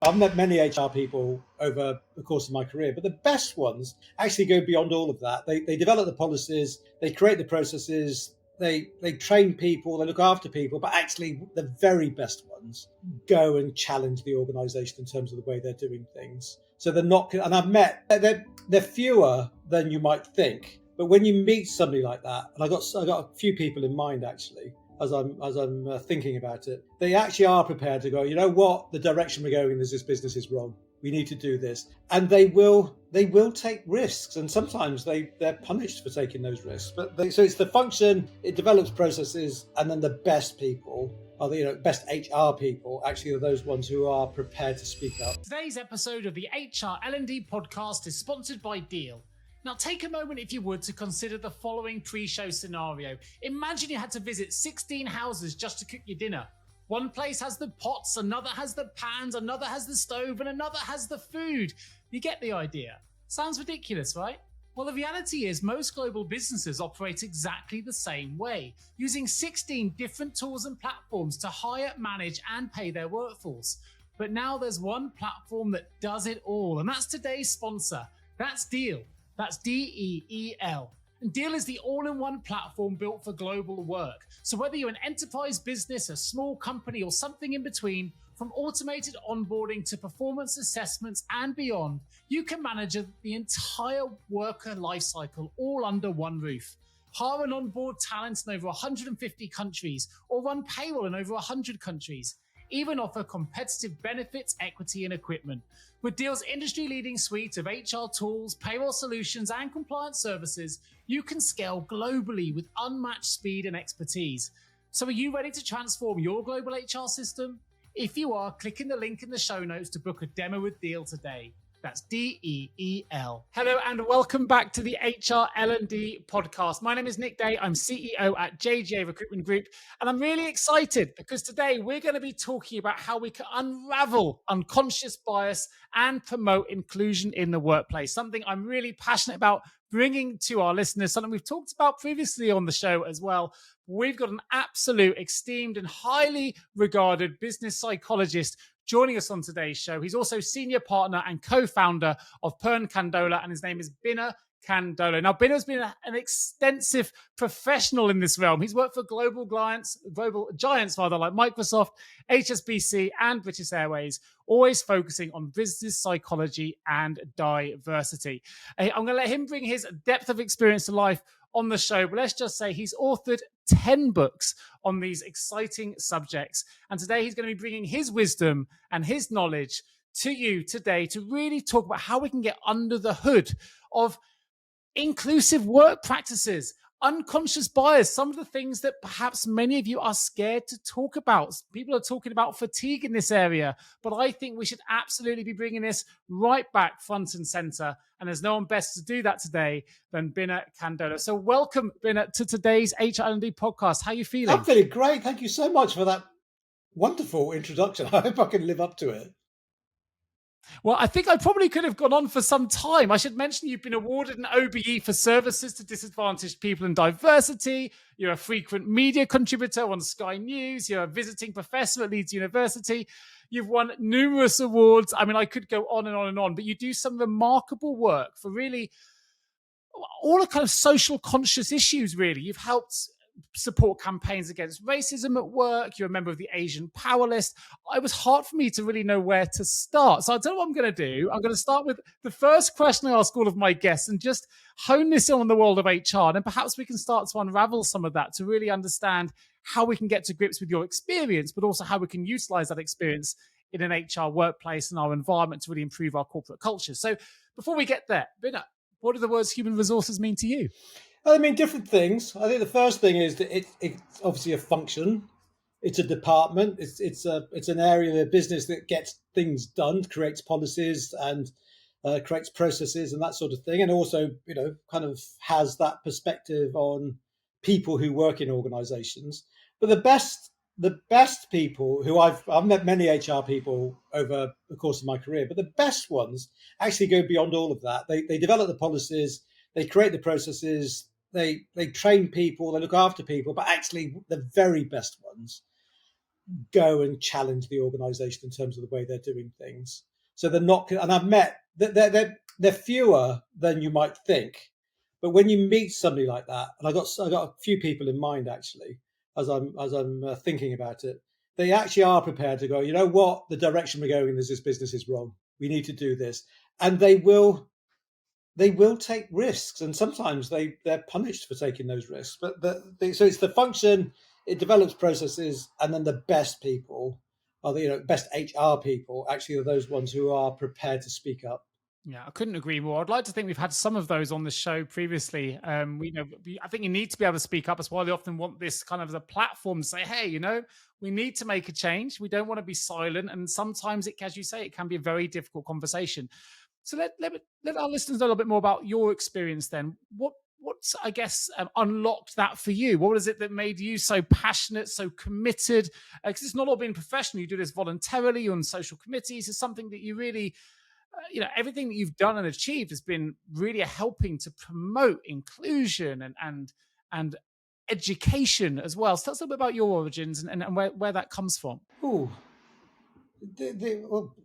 I've met many HR people over the course of my career, but the best ones actually go beyond all of that. They develop the policies, they create the processes, they train people, they look after people, but actually the very best ones go and challenge the organization in terms of the way they're doing things. So they're not, and I've met, they're fewer than you might think. But when you meet somebody like that, and I got a few people in mind actually, as I'm thinking about it, they actually are prepared to go, you know what, the direction we're going in this business is wrong. We need to do this. And they will take risks. And sometimes they're punished for taking those risks. So it's the function, it develops processes, and then the best people are the best HR people actually are those ones who are prepared to speak up. Today's episode of the HR L&D podcast is sponsored by Deal. Now take a moment, if you would, to consider the following pre-show scenario. Imagine you had to visit 16 houses just to cook your dinner. One place has the pots, another has the pans, another has the stove, and another has the food. You get the idea. Sounds ridiculous, right? Well, the reality is most global businesses operate exactly the same way, using 16 different tools and platforms to hire, manage, and pay their workforce. But now there's one platform that does it all, and that's today's sponsor. That's Deal. That's DEEL. And Deal is the all-in-one platform built for global work. So whether you're an enterprise business, a small company, or something in between, from automated onboarding to performance assessments and beyond, you can manage the entire worker lifecycle all under one roof. Hire and onboard talent in over 150 countries, or run payroll in over 100 countries. Even offer competitive benefits, equity, and equipment. With Deal's industry-leading suite of HR tools, payroll solutions, and compliance services, you can scale globally with unmatched speed and expertise. So are you ready to transform your global HR system? If you are, click in the link in the show notes to book a demo with Deal today. That's DEEL. Hello and welcome back to the HR L&D podcast. My name is Nick Day. I'm CEO at JGA Recruitment Group, and I'm really excited because today we're going to be talking about how we can unravel unconscious bias and promote inclusion in the workplace. Something I'm really passionate about bringing to our listeners, something we've talked about previously on the show as well. We've got an absolute esteemed and highly regarded business psychologist joining us on today's show. He's also senior partner and co-founder of Pearn Kandola, and his name is Binna Kandola. Now, Binna's been an extensive professional in this realm. He's worked for global giants like Microsoft, HSBC, and British Airways, always focusing on business psychology and diversity. I'm going to let him bring his depth of experience to life on the show, but let's just say he's authored 10 books on these exciting subjects. And today he's going to be bringing his wisdom and his knowledge to you today to really talk about how we can get under the hood of inclusive work practices, unconscious bias, some of the things that perhaps many of you are scared to talk about. People are talking about fatigue in this area, but I think we should absolutely be bringing this right back front and center. And there's no one best to do that today than Binna Kandola. So welcome, Binna, to today's HR&D podcast. How are you feeling? I'm feeling great. Thank you so much for that wonderful introduction. I hope I can live up to it. Well, I think I probably could have gone on for some time. I should mention you've been awarded an OBE for services to disadvantaged people and diversity. You're a frequent media contributor on Sky News. You're a visiting professor at Leeds University. You've won numerous awards. I mean, I could go on and on and on, but you do some remarkable work for really all the kind of social conscious issues, really. You've helped support campaigns against racism at work. You're a member of the Asian Power List. It was hard for me to really know where to start. So I'll tell you what I'm going to do. I'm going to start with the first question I ask all of my guests and just hone this in on the world of HR. And then perhaps we can start to unravel some of that to really understand how we can get to grips with your experience, but also how we can utilize that experience in an HR workplace and our environment to really improve our corporate culture. So before we get there, Binna, what do the words human resources mean to you? I mean, different things. I think the first thing is that it's obviously a function. It's a department. It's an area of the business that gets things done, creates policies and creates processes and that sort of thing, and also kind of has that perspective on people who work in organisations. But the best people who I've met many HR people over the course of my career, but the best ones actually go beyond all of that. They develop the policies, they create the processes, they train people, they look after people, but actually the very best ones go and challenge the organization in terms of the way they're doing things. So they're not, and I've met, they're fewer than you might think. But when you meet somebody like that, and I got a few people in mind actually, as I'm thinking about it, they actually are prepared to go, you know what, the direction we're going in this business is wrong. We need to do this, and they will take risks, and sometimes they're punished for taking those risks. But so it's the function, it develops processes, and then the best people are the best HR people actually are those ones who are prepared to speak up. Yeah, I couldn't agree more. I'd like to think we've had some of those on the show previously. I think you need to be able to speak up. That's why they often want this kind of as a platform to say, hey, we need to make a change. We don't want to be silent. And sometimes as you say, it can be a very difficult conversation. So let our listeners know a little bit more about your experience then. What's I guess unlocked that for you? What is it that made you so passionate, so committed? Because it's not all being professional. You do this voluntarily on social committees. It's something that you really everything that you've done and achieved has been really helping to promote inclusion and education as well. So tell us a little bit about your origins and where that comes from. Ooh, well,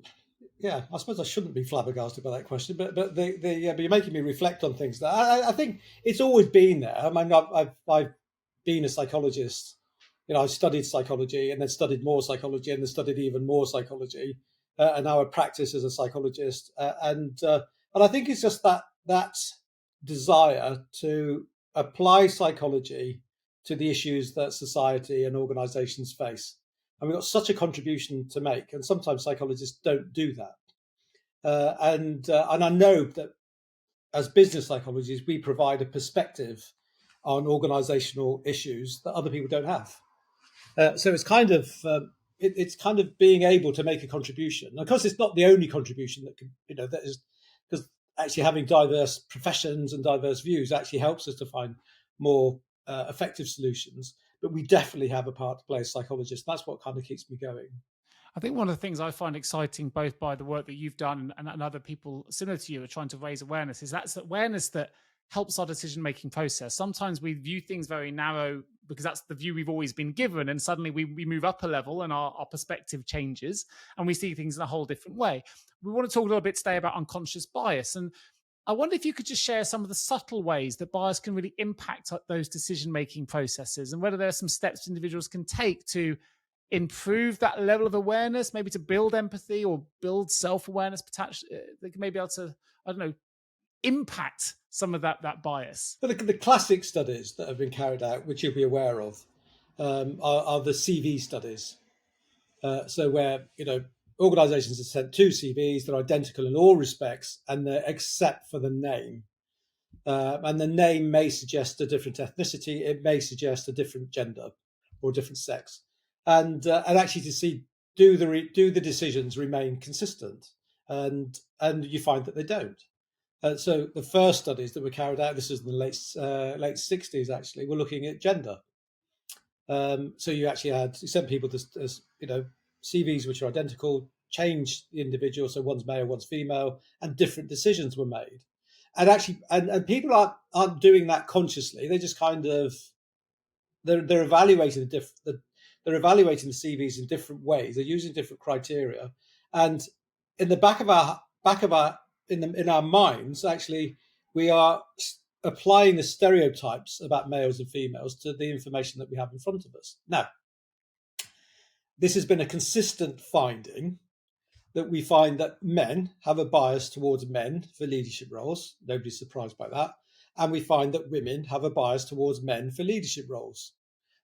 yeah, I suppose I shouldn't be flabbergasted by that question, but you're making me reflect on things. That I think it's always been there. I mean, I've been a psychologist. I studied psychology and then studied more psychology and then studied even more psychology, and now I practice as a psychologist. And I think it's just that desire to apply psychology to the issues that society and organisations face. And we've got such a contribution to make, and sometimes psychologists don't do that. And I know that as business psychologists, we provide a perspective on organisational issues that other people don't have. So it's kind of it's kind of being able to make a contribution. And of course, it's not the only contribution that can, that is, because actually having diverse professions and diverse views actually helps us to find more effective solutions. But we definitely have a part to play as psychologists. That's what kind of keeps me going. I think one of the things I find exciting, both by the work that you've done and other people similar to you are trying to raise awareness, is that's awareness that helps our decision-making process. Sometimes we view things very narrow because that's the view we've always been given, and suddenly we move up a level and our perspective changes and we see things in a whole different way. We want to talk a little bit today about unconscious bias, and I wonder if you could just share some of the subtle ways that bias can really impact those decision-making processes, and whether there are some steps individuals can take to improve that level of awareness, maybe to build empathy or build self-awareness. They can maybe able to, I don't know, impact some of that bias. But the classic studies that have been carried out, which you'll be aware of, are the CV studies. So where organisations have sent two CVs, they're identical in all respects, and they're except for the name. And the name may suggest a different ethnicity, it may suggest a different gender or different sex, and actually to see do the decisions remain consistent, and you find that they don't. So the first studies that were carried out, this was in the late 60s actually, were looking at gender. So you sent people as CVs which are identical, changed the individual, so one's male, one's female, and different decisions were made. And actually, and people aren't doing that consciously. They just kind of they're evaluating they're evaluating the CVs in different ways. They're using different criteria, and in the back of our in our minds, actually, we are applying the stereotypes about males and females to the information that we have in front of us. Now, this has been a consistent finding that we find that men have a bias towards men for leadership roles. Nobody's surprised by that. And we find that women have a bias towards men for leadership roles.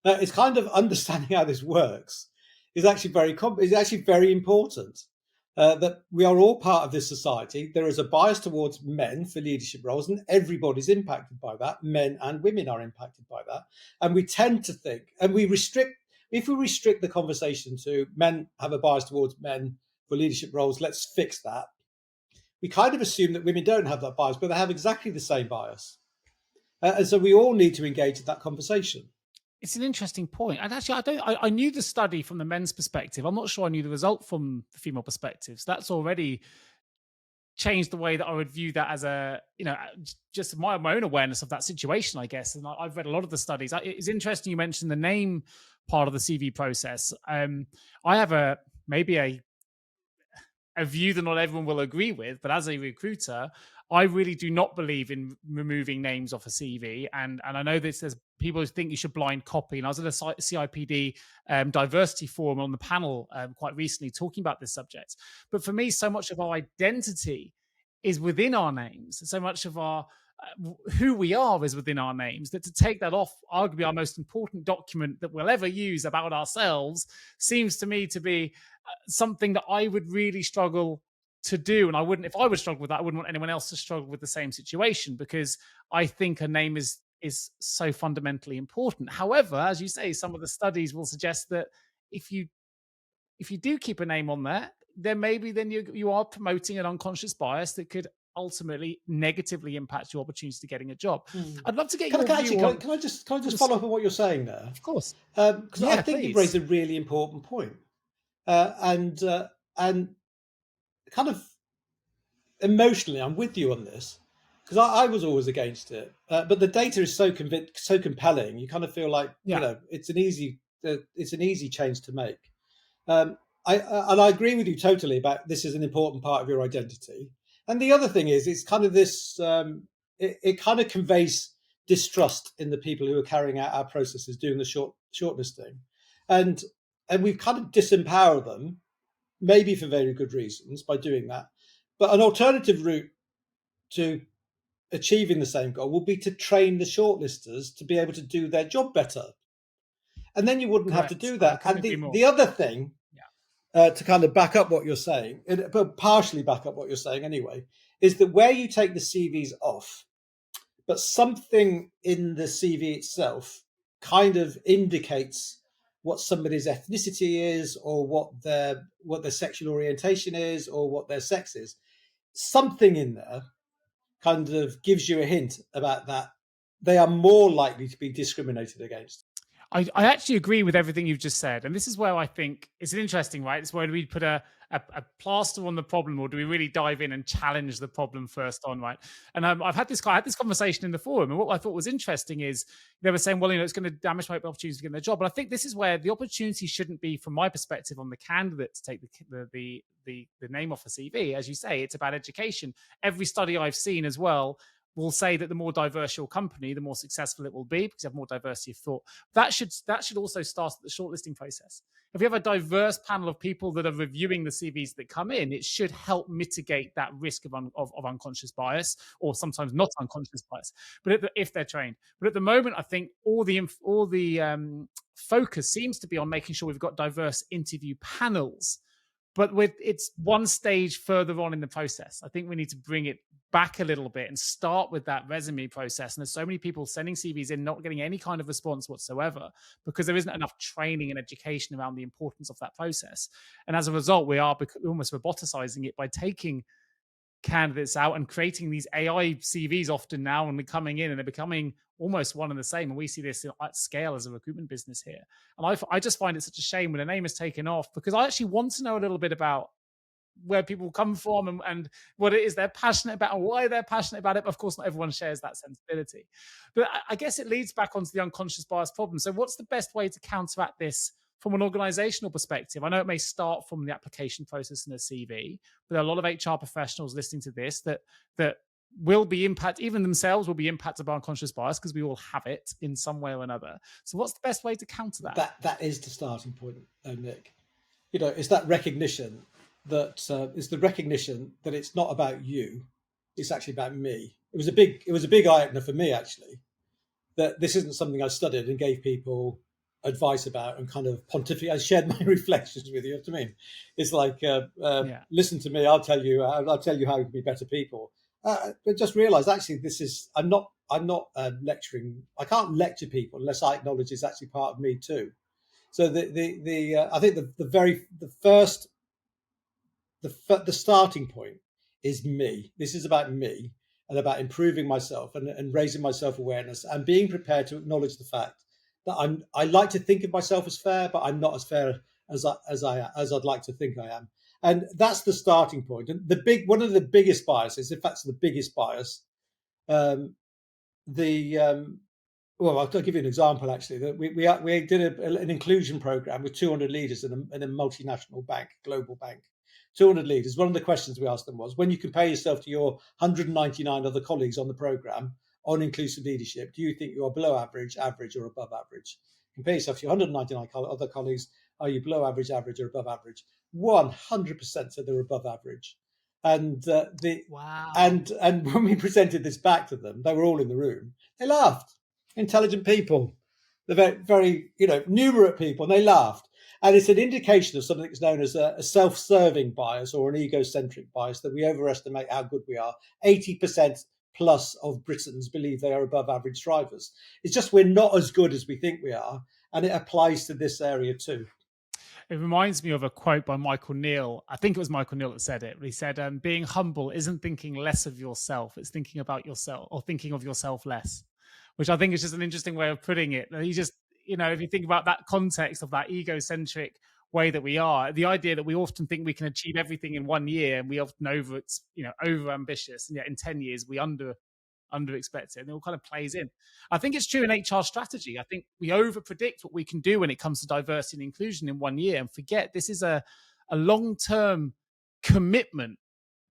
Now, it's kind of understanding how this works is actually very important. That we are all part of this society. There is a bias towards men for leadership roles, and everybody's impacted by that. Men and women are impacted by that. And we tend to think, and if we restrict the conversation to men have a bias towards men for leadership roles, let's fix that. We kind of assume that women don't have that bias, but they have exactly the same bias. And so we all need to engage in that conversation. It's an interesting point. And actually, I knew the study from the men's perspective. I'm not sure I knew the result from the female perspective. So that's already changed the way that I would view that as just my own awareness of that situation, I guess. And I've read a lot of the studies. It's interesting you mentioned the name part of the CV process. I have maybe a view that not everyone will agree with, but as a recruiter, I really do not believe in removing names off a CV. And I know there's people who think you should blind copy. And I was at a CIPD diversity forum on the panel quite recently talking about this subject. But for me, so much of our identity is within our names. So much of our who we are is within our names, that to take that off, arguably our most important document that we'll ever use about ourselves, seems to me to be something that I would really struggle to do. And I wouldn't, if I would struggle with that, I wouldn't want anyone else to struggle with the same situation, because I think a name is so fundamentally important. However, as you say, some of the studies will suggest that if you do keep a name on there, then maybe then you are promoting an unconscious bias that could ultimately negatively impact your opportunity to getting a job. I'd love to get your view on. Can I just follow up on what you're saying there? Of course, because I think please. you've raised a really important point, and kind of emotionally, I'm with you on this, because I was always against it, but the data is so compelling. You kind of feel like it's an easy change to make. I agree with you totally about this is an important part of your identity. And the other thing is, it's kind of this, it kind of conveys distrust in the people who are carrying out our processes, doing the shortlisting. And we've kind of disempowered them, maybe for very good reasons, by doing that. But an alternative route to achieving the same goal will be to train the shortlisters to be able to do their job better. And then you wouldn't have to do that. And the other thing, to kind of back up what you're saying, but partially back up what you're saying anyway, is that where you take the CVs off, but something in the CV itself kind of indicates what somebody's ethnicity is, or what their sexual orientation is, or what their sex is. Something in there kind of gives you a hint about that. They are more likely to be discriminated against. I actually agree with everything you've just said. And this is where I think it's interesting, right? It's where we put a plaster on the problem, or do we really dive in and challenge the problem first on, right? And I had this conversation in the forum, and what I thought was interesting is they were saying, well, it's going to damage my opportunity to get their job. But I think this is where the opportunity shouldn't be, from my perspective, on the candidate to take the name off a CV. As you say, it's about education. Every study I've seen as well will say that the more diverse your company, the more successful it will be, because you have more diversity of thought. That should also start at the shortlisting process. If you have a diverse panel of people that are reviewing the CVs that come in, it should help mitigate that risk of unconscious bias, or sometimes not unconscious bias, but if they're trained. But at the moment, I think all the focus seems to be on making sure we've got diverse interview panels. But it's one stage further on in the process. I think we need to bring it back a little bit and start with that resume process. And there's so many people sending CVs in, not getting any kind of response whatsoever, because there isn't enough training and education around the importance of that process. And as a result, we're almost roboticizing it by taking candidates out and creating these AI CVs often now, and they're coming in and they're becoming almost one and the same. And we see this at scale as a recruitment business here. And I just find it such a shame when a name is taken off, because I actually want to know a little bit about where people come from and what it is they're passionate about and why they're passionate about it. But of course, not everyone shares that sensibility. But I guess it leads back onto the unconscious bias problem. So what's the best way to counteract this from an organizational perspective? I know it may start from the application process in a CV, but there are a lot of HR professionals listening to this that will be impacted, even themselves will be impacted by unconscious bias, because we all have it in some way or another. So what's the best way to counter that? That is the starting point, Nick. It's that recognition that it's not about you, it's actually about me. It was a big eye opener for me, actually, that this isn't something I studied and gave people advice about and kind of pontificate. I shared my reflections with you. You know what I mean? It's like, listen to me. I'll tell you how you can be better people. But just realize, actually, I'm not lecturing. I can't lecture people unless I acknowledge it's actually part of me too. So I think the starting point is me. This is about me and about improving myself and raising my self-awareness and being prepared to acknowledge the fact that I like to think of myself as fair, but I'm not as fair as I'd like to think I am. And that's the starting point. And one of the biggest biases, in fact, the biggest bias, Well, I'll give you an example. Actually, that we did an inclusion program with 200 leaders in a multinational bank, global bank. 200 leaders. One of the questions we asked them was, when you compare yourself to your 199 other colleagues on the program on inclusive leadership, do you think you are below average, average, or above average? Compare yourself to your 199 other colleagues. Are you below average, average, or above average? 100% said they were above average. And Wow. and when we presented this back to them, they were all in the room. They laughed. Intelligent people, they're very numerate people, and they laughed. And it's an indication of something that's known as a self-serving bias or an egocentric bias, that we overestimate how good we are. 80% plus of Britons believe they are above average drivers. It's just we're not as good as we think we are, and it applies to this area too. It reminds me of a quote by Michael Neal. I think it was Michael Neal that said it. He said, being humble isn't thinking less of yourself, it's thinking about yourself, or thinking of yourself less, which I think is just an interesting way of putting it. You just, if you think about that context of that egocentric way that we are, the idea that we often think we can achieve everything in 1 year, and we often over ambitious, and yet in 10 years we under expected, and it all kind of plays in. I think it's true in HR strategy. I think we over predict what we can do when it comes to diversity and inclusion in 1 year, and forget this is a long-term commitment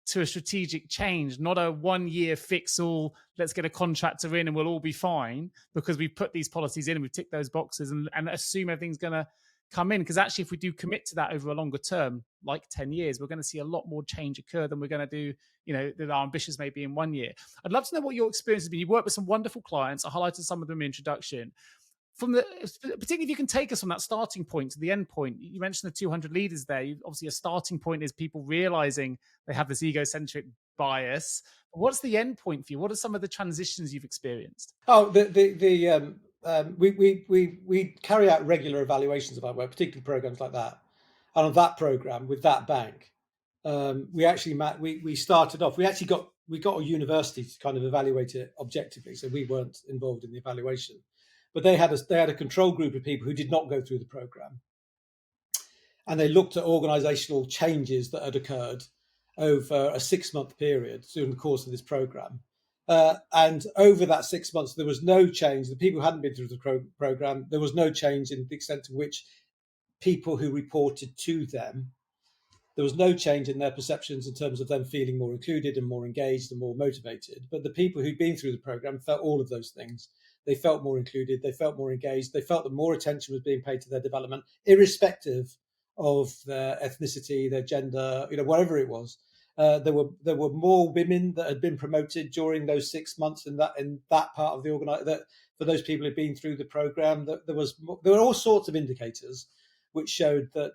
to a strategic change, not a 1 year fix all, let's get a contractor in and we'll all be fine because we put these policies in and we tick those boxes and assume everything's going to come in. Because actually, if we do commit to that over a longer term, like 10 years, we're going to see a lot more change occur than we're going to do, that our ambitions may be in 1 year. I'd love to know what your experience has been. You worked with some wonderful clients. I highlighted some of them in the introduction. Particularly if you can take us from that starting point to the end point. You mentioned the 200 leaders there. Obviously, a starting point is people realizing they have this egocentric bias. What's the end point for you? What are some of the transitions you've experienced? Oh, we carry out regular evaluations of our work, particularly programs like that. And on that program with that bank, we actually we started off. We got a university to kind of evaluate it objectively, so we weren't involved in the evaluation. But they had a control group of people who did not go through the program, and they looked at organisational changes that had occurred over a 6-month period during the course of this program. And over that 6 months, there was no change. The people who hadn't been through the program, there was no change in the extent to which people who reported to them, there was no change in their perceptions in terms of them feeling more included and more engaged and more motivated. But the people who'd been through the program felt all of those things. They felt more included, they felt more engaged, they felt that more attention was being paid to their development, irrespective of their ethnicity, their gender, whatever it was. There were more women that had been promoted during those 6 months in that part of the organization. That for those people who'd been through the program, that there were all sorts of indicators which showed that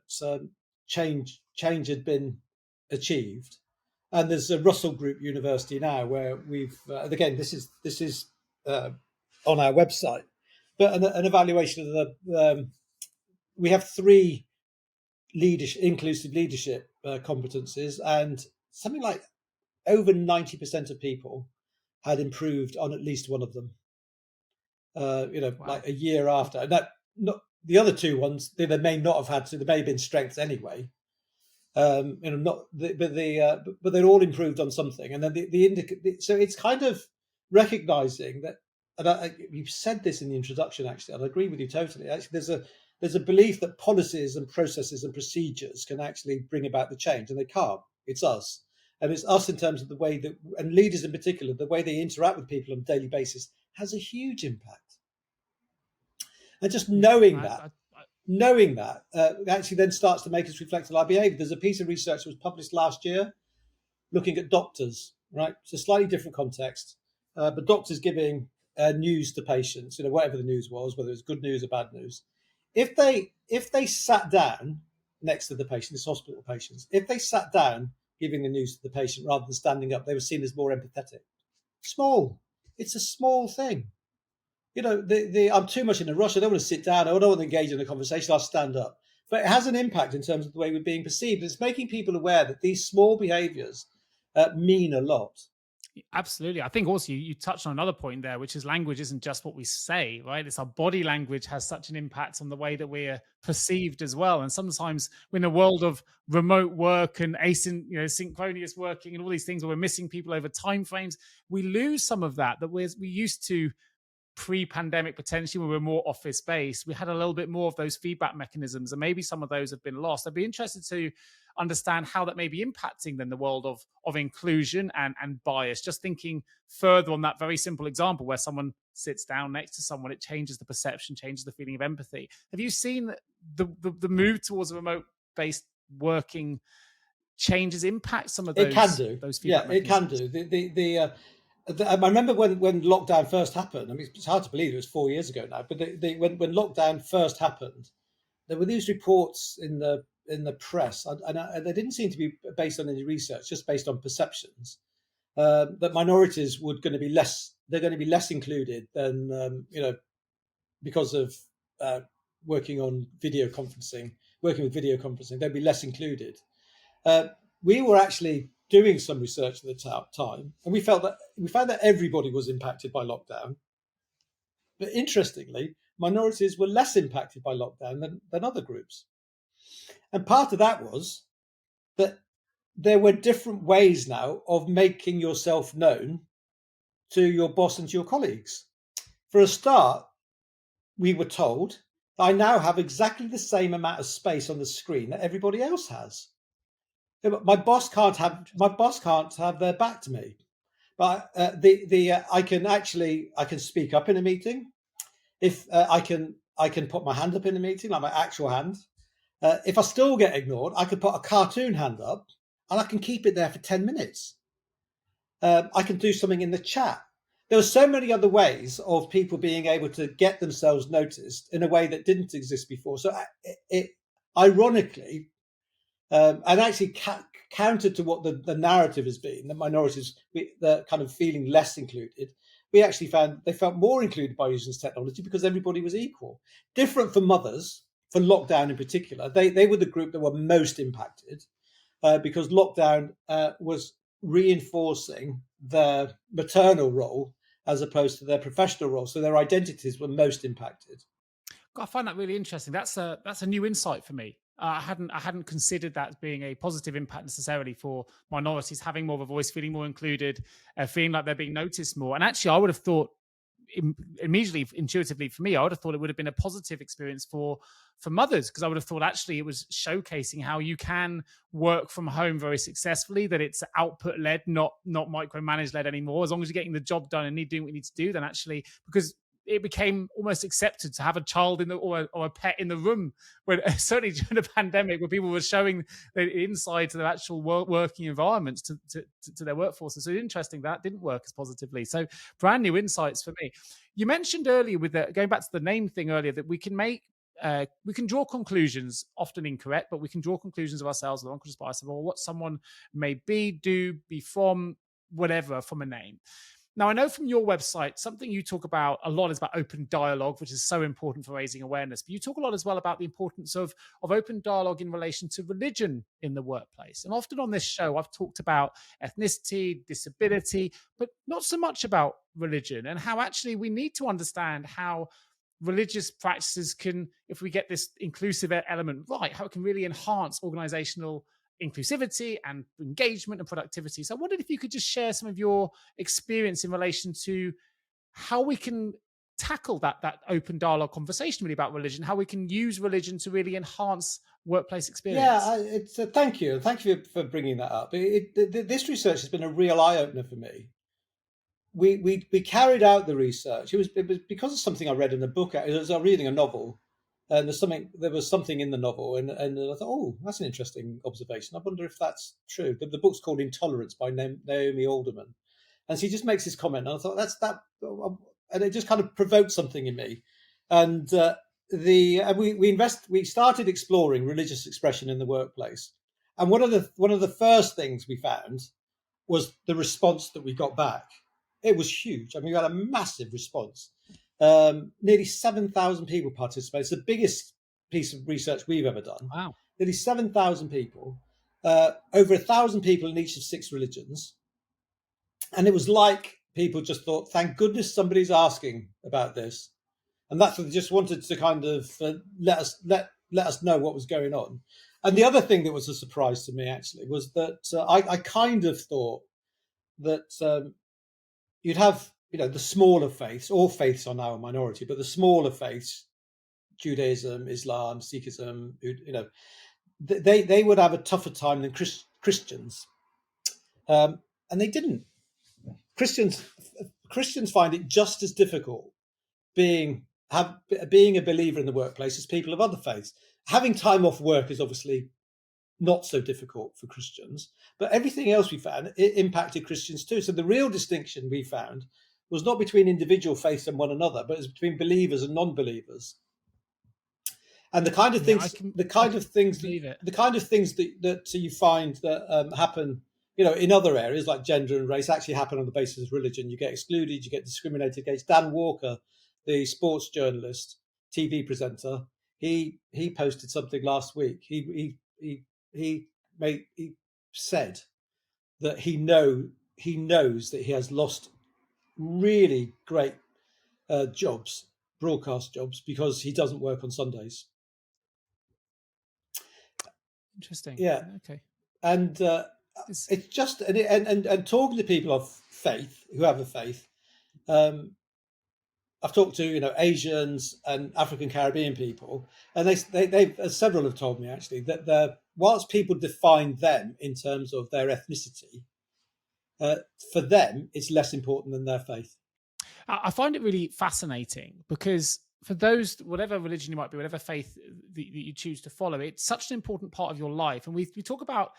change had been achieved. And there's a Russell Group University now where we've again this is on our website, but an evaluation of the we have 3 inclusive leadership competencies, and something like over 90% of people had improved on at least one of them. Wow. Like a year after, and that not the other 2 ones they may not have had, so they may have been strengths anyway. But they're all improved on something, and then so it's kind of recognizing that. And you've said this in the introduction, actually, and I agree with you totally. Actually, there's a belief that policies and processes and procedures can actually bring about the change, and they can't. It's us. And it's us in terms of the way that, and leaders in particular, the way they interact with people on a daily basis has a huge impact. And just knowing that actually then starts to make us reflect on our behavior. There's a piece of research that was published last year looking at doctors, right? It's a slightly different context, but doctors giving news to patients, whatever the news was, whether it's good news or bad news. If they sat down next to the patient, this hospital patients, if they sat down giving the news to the patient rather than standing up, they were seen as more empathetic. It's a small thing. I'm too much in a rush. I don't want to sit down. I don't want to engage in a conversation. I'll stand up. But it has an impact in terms of the way we're being perceived. It's making people aware that these small behaviours mean a lot. Absolutely. I think also you touched on another point there, which is language isn't just what we say, right? It's our body language has such an impact on the way that we're perceived as well. And sometimes in the world of remote work and synchronous working and all these things where we're missing people over timeframes, we lose some of that we used to pre-pandemic, potentially when we were more office-based, we had a little bit more of those feedback mechanisms, and maybe some of those have been lost. I'd be interested to understand how that may be impacting then the world of inclusion and bias. Just thinking further on that very simple example where someone sits down next to someone, it changes the perception, changes the feeling of empathy. Have you seen the move towards a remote-based working changes impact some of those? It can do. Those feedback mechanisms? It can do. I remember when lockdown first happened. I mean, it's hard to believe it was 4 years ago now. But when lockdown first happened, there were these reports in the press, and they didn't seem to be based on any research, just based on perceptions, that minorities were going to be less. They're going to be less included than because of working with video conferencing. They'd be less included. We were actually doing some research at the time, and we found that everybody was impacted by lockdown. But interestingly, minorities were less impacted by lockdown than other groups. And part of that was that there were different ways now of making yourself known to your boss and to your colleagues. For a start, we were told that I now have exactly the same amount of space on the screen that everybody else has. My boss can't have their back to me, but I can speak up in a meeting. If I can put my hand up in a meeting, like my actual hand. If I still get ignored, I can put a cartoon hand up, and I can keep it there for 10 minutes. I can do something in the chat. There were so many other ways of people being able to get themselves noticed in a way that didn't exist before. So it ironically, and actually counter to what the narrative has been, the minorities, the kind of feeling less included, we actually found they felt more included by using this technology because everybody was equal. Different for mothers, for lockdown in particular, they were the group that were most impacted because lockdown was reinforcing their maternal role as opposed to their professional role. So their identities were most impacted. I find that really interesting. That's a new insight for me. I hadn't considered that being a positive impact necessarily for minorities, having more of a voice, feeling more included, feeling like they're being noticed more. And actually, I would have thought immediately, intuitively for me, I would have thought it would have been a positive experience for mothers, because I would have thought actually it was showcasing how you can work from home very successfully, that it's output led, not micromanaged led anymore. As long as you're getting the job done and doing what you need to do, then actually, because it became almost accepted to have a child in the or a pet in the room. When certainly during the pandemic, where people were showing the inside to their actual working environments to their workforces. So interesting that didn't work as positively. So brand new insights for me. You mentioned earlier with going back to the name thing earlier that we can draw conclusions, often incorrect, but we can draw conclusions of ourselves with unconscious bias of what someone may be from, whatever, from a name. Now, I know from your website, something you talk about a lot is about open dialogue, which is so important for raising awareness. But you talk a lot as well about the importance of open dialogue in relation to religion in the workplace. And often on this show, I've talked about ethnicity, disability, but not so much about religion, and how actually we need to understand how religious practices can, if we get this inclusive element right, how it can really enhance organizational inclusivity and engagement and productivity. So I wondered if you could just share some of your experience in relation to how we can tackle that open dialogue conversation really about religion, how we can use religion to really enhance workplace experience. Yeah, thank you for bringing that up. This research has been a real eye-opener for me. We carried out the research. It was because of something I read in a book. I was reading a novel, and there was something in the novel, and I thought, oh, that's an interesting observation. I wonder if that's true. The book's called Intolerance by Naomi Alderman, and she just makes this comment, and I thought and it just kind of provoked something in me. And we started exploring religious expression in the workplace, and one of the first things we found was the response that we got back. It was huge. I mean, we had a massive response. Nearly 7,000 people participated. It's the biggest piece of research we've ever done. Wow. Nearly 7,000 people, over 1,000 people in each of 6 religions. And it was like people just thought, thank goodness somebody's asking about this. And that's what they just wanted to kind of let us know what was going on. And the other thing that was a surprise to me, actually, was that I kind of thought that you'd have the smaller faiths, all faiths are now a minority, but the smaller faiths, Judaism, Islam, Sikhism, they would have a tougher time than Christians, and they didn't. Christians find it just as difficult being a believer in the workplace as people of other faiths. Having time off work is obviously not so difficult for Christians, but everything else we found, it impacted Christians too. So the real distinction we found was not between individual faiths and one another, but it was between believers and non-believers. And the kind of things that you find that happen, in other areas like gender and race, actually happen on the basis of religion. You get excluded, you get discriminated against. Dan Walker, the sports journalist, TV presenter, he posted something last week. He said that he knows that he has lost really great broadcast jobs, because he doesn't work on Sundays. Interesting. Yeah. Okay. And it's just and talking to people of faith who have a faith. I've talked to Asians and African Caribbean people, and they several have told me actually that whilst people define them in terms of their ethnicity, for them it's less important than their faith. I find it really fascinating, because for those, whatever religion you might be, whatever faith that you choose to follow, it's such an important part of your life. And we talk about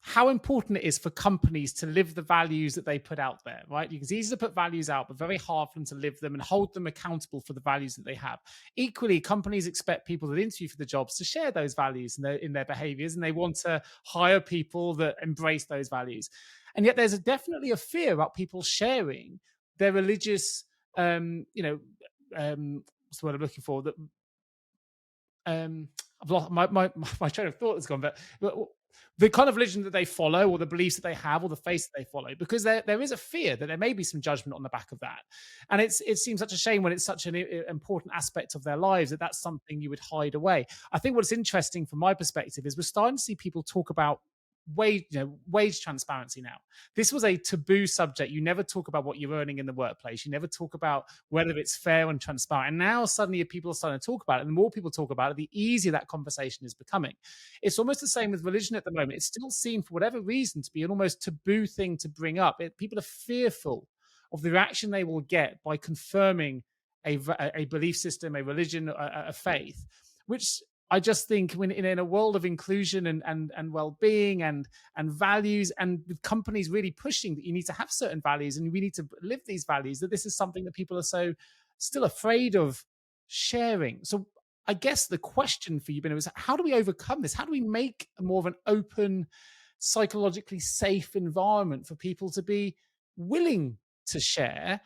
how important it is for companies to live the values that they put out there, right? It's easy to put values out, but very hard for them to live them and hold them accountable for the values that they have. Equally, companies expect people that interview for the jobs to share those values in their behaviors, and they want to hire people that embrace those values. And yet there's definitely a fear about people sharing their religious, what's the word I'm looking for? That I've lost my train of thought has gone, but the kind of religion that they follow, or the beliefs that they have, or the faith that they follow, because there is a fear that there may be some judgment on the back of that. And it seems such a shame when it's such an important aspect of their lives that that's something you would hide away. I think what's interesting from my perspective is we're starting to see people talk about wage transparency now. This was a taboo subject. You never talk about what you're earning in the workplace. You never talk about whether it's fair and transparent. And now suddenly people are starting to talk about it. And the more people talk about it, the easier that conversation is becoming. It's almost the same with religion at the moment. It's still seen, for whatever reason, to be an almost taboo thing to bring up. People are fearful of the reaction they will get by confirming a belief system, a religion, a faith, which I just think when in a world of inclusion and well-being and values, and with companies really pushing that you need to have certain values and we need to live these values, that this is something that people are so still afraid of sharing. So I guess the question for you, Binna, is how do we overcome this? How do we make more of an open, psychologically safe environment for people to be willing to share?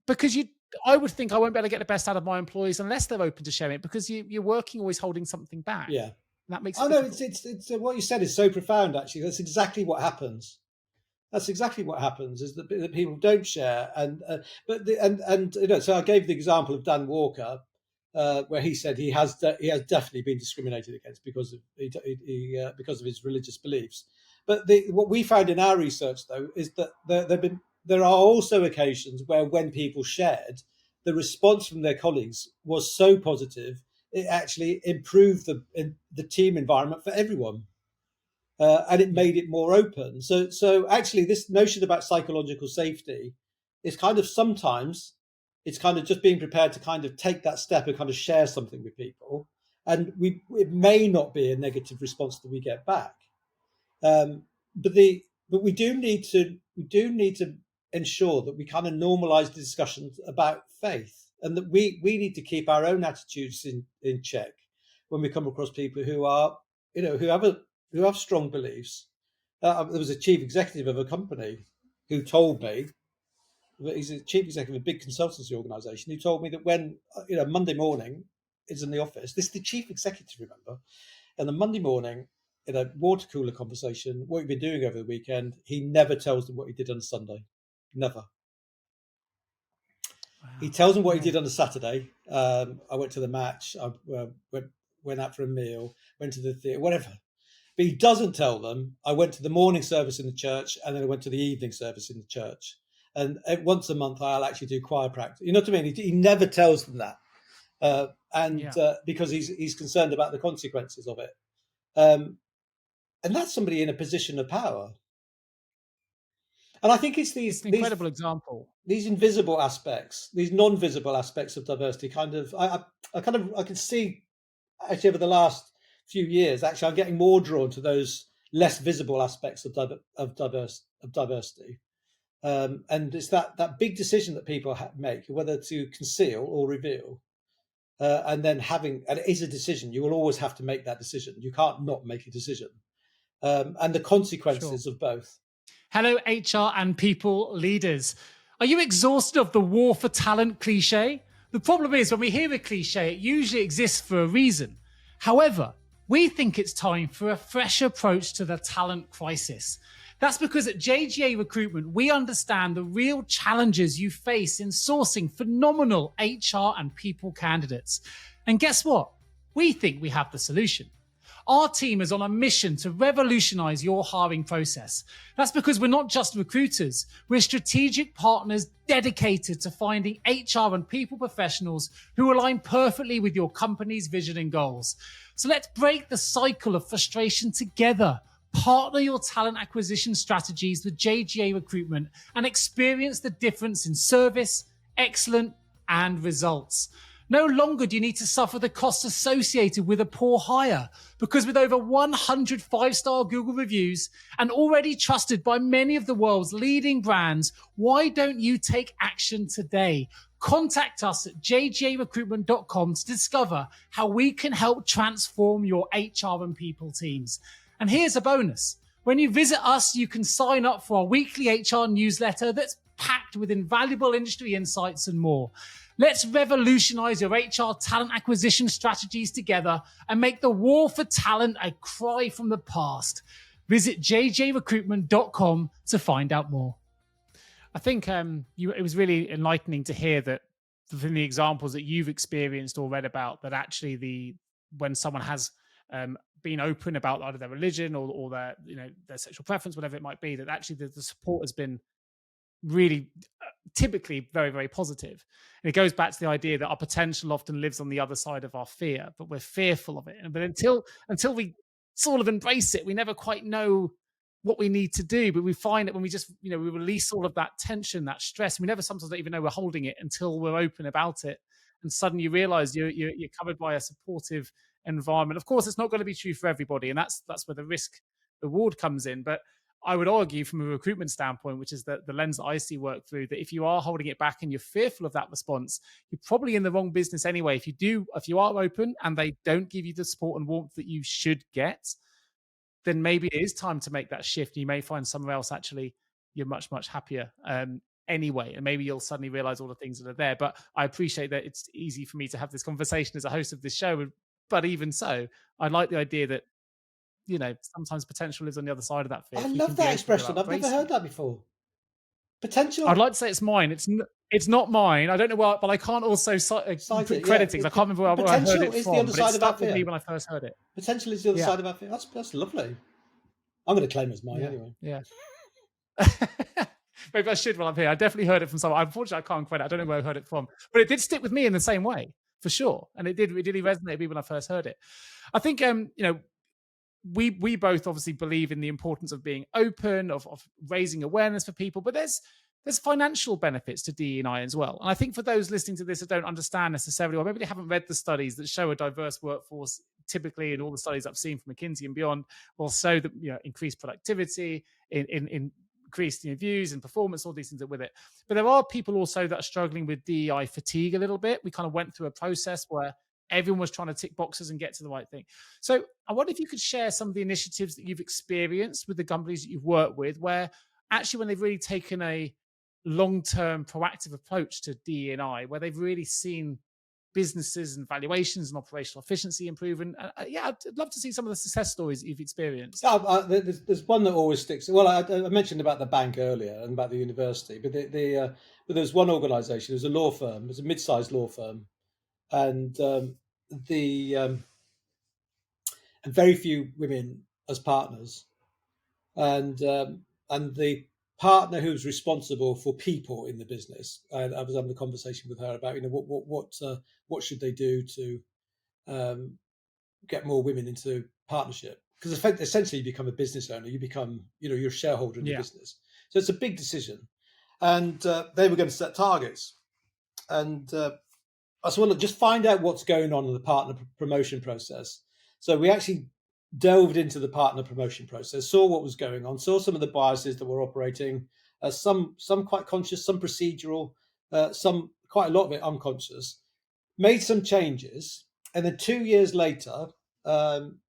Because I would think I won't be able to get the best out of my employees unless they're open to sharing it, because you're working always holding something back. Yeah, and that makes it. Oh no, it's what you said is so profound. Actually, that's exactly what happens. That's exactly what happens, is that people don't share, So I gave the example of Dan Walker, where he said he has definitely been discriminated against because of his religious beliefs. But what we found in our research, though, is that there are also occasions where, when people shared, the response from their colleagues was so positive, it actually improved the team environment for everyone. And it made it more open. So actually, this notion about psychological safety is sometimes it's just being prepared to kind of take that step and kind of share something with people, and it may not be a negative response that we get back. But we do need to ensure that we kind of normalize the discussions about faith, and that we need to keep our own attitudes in check when we come across people who are who have strong beliefs. There was a chief executive of a company who told me, he's a chief executive of a big consultancy organization, who told me that when Monday morning is in the office, this is the chief executive, remember, and the Monday morning, in a water cooler conversation, what you've been doing over the weekend, he never tells them what he did on Sunday. Never. Wow. He tells them what he did on a Saturday. I went to the match, I went out for a meal, went to the theatre, whatever. But he doesn't tell them, I went to the morning service in the church and then I went to the evening service in the church. and once a month I'll actually do choir practice. You know what I mean? He never tells them that, because he's concerned about the consequences of it. And that's somebody in a position of power. And I think it's an incredible example. These invisible aspects, these non-visible aspects of diversity. I can see actually over the last few years, actually, I'm getting more drawn to those less visible aspects of diversity. And it's that big decision that people make, whether to conceal or reveal. And it is a decision. You will always have to make that decision. You can't not make a decision. And the consequences of both. Hello, HR and people leaders. Are you exhausted of the war for talent cliche? The problem is when we hear a cliche, it usually exists for a reason. However, we think it's time for a fresh approach to the talent crisis. That's because at JGA Recruitment, we understand the real challenges you face in sourcing phenomenal HR and people candidates. And guess what? We think we have the solution. Our team is on a mission to revolutionize your hiring process. That's because we're not just recruiters. We're strategic partners dedicated to finding HR and people professionals who align perfectly with your company's vision and goals. So let's break the cycle of frustration together. Partner your talent acquisition strategies with JGA Recruitment and experience the difference in service, excellence, and results. No longer do you need to suffer the costs associated with a poor hire, because with over 100 five-star Google reviews and already trusted by many of the world's leading brands, why don't you take action today? Contact us at jgarecruitment.com to discover how we can help transform your HR and people teams. And here's a bonus. When you visit us, you can sign up for our weekly HR newsletter that's packed with invaluable industry insights and more. Let's revolutionize your HR talent acquisition strategies together and make the war for talent a cry from the past. Visit jjrecruitment.com to find out more. I think it was really enlightening to hear that from the examples that you've experienced or read about, that actually when someone has been open about either their religion or their sexual preference, whatever it might be, that actually the support has been really typically very, very positive. And it goes back to the idea that our potential often lives on the other side of our fear, but we're fearful of it. But until we sort of embrace it, we never quite know what we need to do. But we find that when we just, we release all of that tension, that stress, we never sometimes don't even know we're holding it until we're open about it. And suddenly you realize you're covered by a supportive environment. Of course, it's not going to be true for everybody. And that's where the risk reward comes in. But I would argue from a recruitment standpoint, which is the lens that I see work through, that if you are holding it back and you're fearful of that response, you're probably in the wrong business anyway. If you are open and they don't give you the support and warmth that you should get, then maybe it is time to make that shift. You may find somewhere else actually you're much, much happier anyway. And maybe you'll suddenly realize all the things that are there. But I appreciate that it's easy for me to have this conversation as a host of this show. But even so, I like the idea that sometimes potential lives on the other side of that fear. I love that expression. I've never heard that before. Potential. I'd like to say it's mine. It's not mine. I don't know why, but I can't also put credit things. I can't remember where I heard it from. But it stuck with me when I first heard it. Potential is the other side of that fear. That's lovely. I'm going to claim it as mine anyway. Yeah. Maybe I should while I'm here. I definitely heard it from someone. Unfortunately, I can't credit. I don't know where I heard it from, but it did stick with me in the same way, for sure. And it did really resonate with me when I first heard it. I think we both obviously believe in the importance of being open, of raising awareness for people, but there's financial benefits to DE&I as well. And I think for those listening to this that don't understand necessarily, or maybe they haven't read the studies that show a diverse workforce, typically in all the studies I've seen from McKinsey and beyond, will show that increased productivity, in increased views and performance, all these things that with it. But there are people also that are struggling with DEI fatigue a little bit. We kind of went through a process where everyone was trying to tick boxes and get to the right thing. So I wonder if you could share some of the initiatives that you've experienced with the companies that you've worked with, where actually when they've really taken a long-term proactive approach to DE&I, where they've really seen businesses and valuations and operational efficiency improve. And I'd love to see some of the success stories that you've experienced. There's one that always sticks. Well, I mentioned about the bank earlier and about the university, but but there's one organisation. There's a law firm. It's a mid-sized law firm, and very few women as partners, and the partner who's responsible for people in the business. I was having a conversation with her about, what should they do to get more women into partnership? Because essentially you become a business owner, you become, you're a shareholder in the business. So it's a big decision. And they were going to set targets. And I said, well, look, just find out what's going on in the partner promotion process. So we actually delved into the partner promotion process, saw what was going on, saw some of the biases that were operating, some quite conscious, some procedural, some quite a lot of it unconscious, made some changes. And then 2 years later,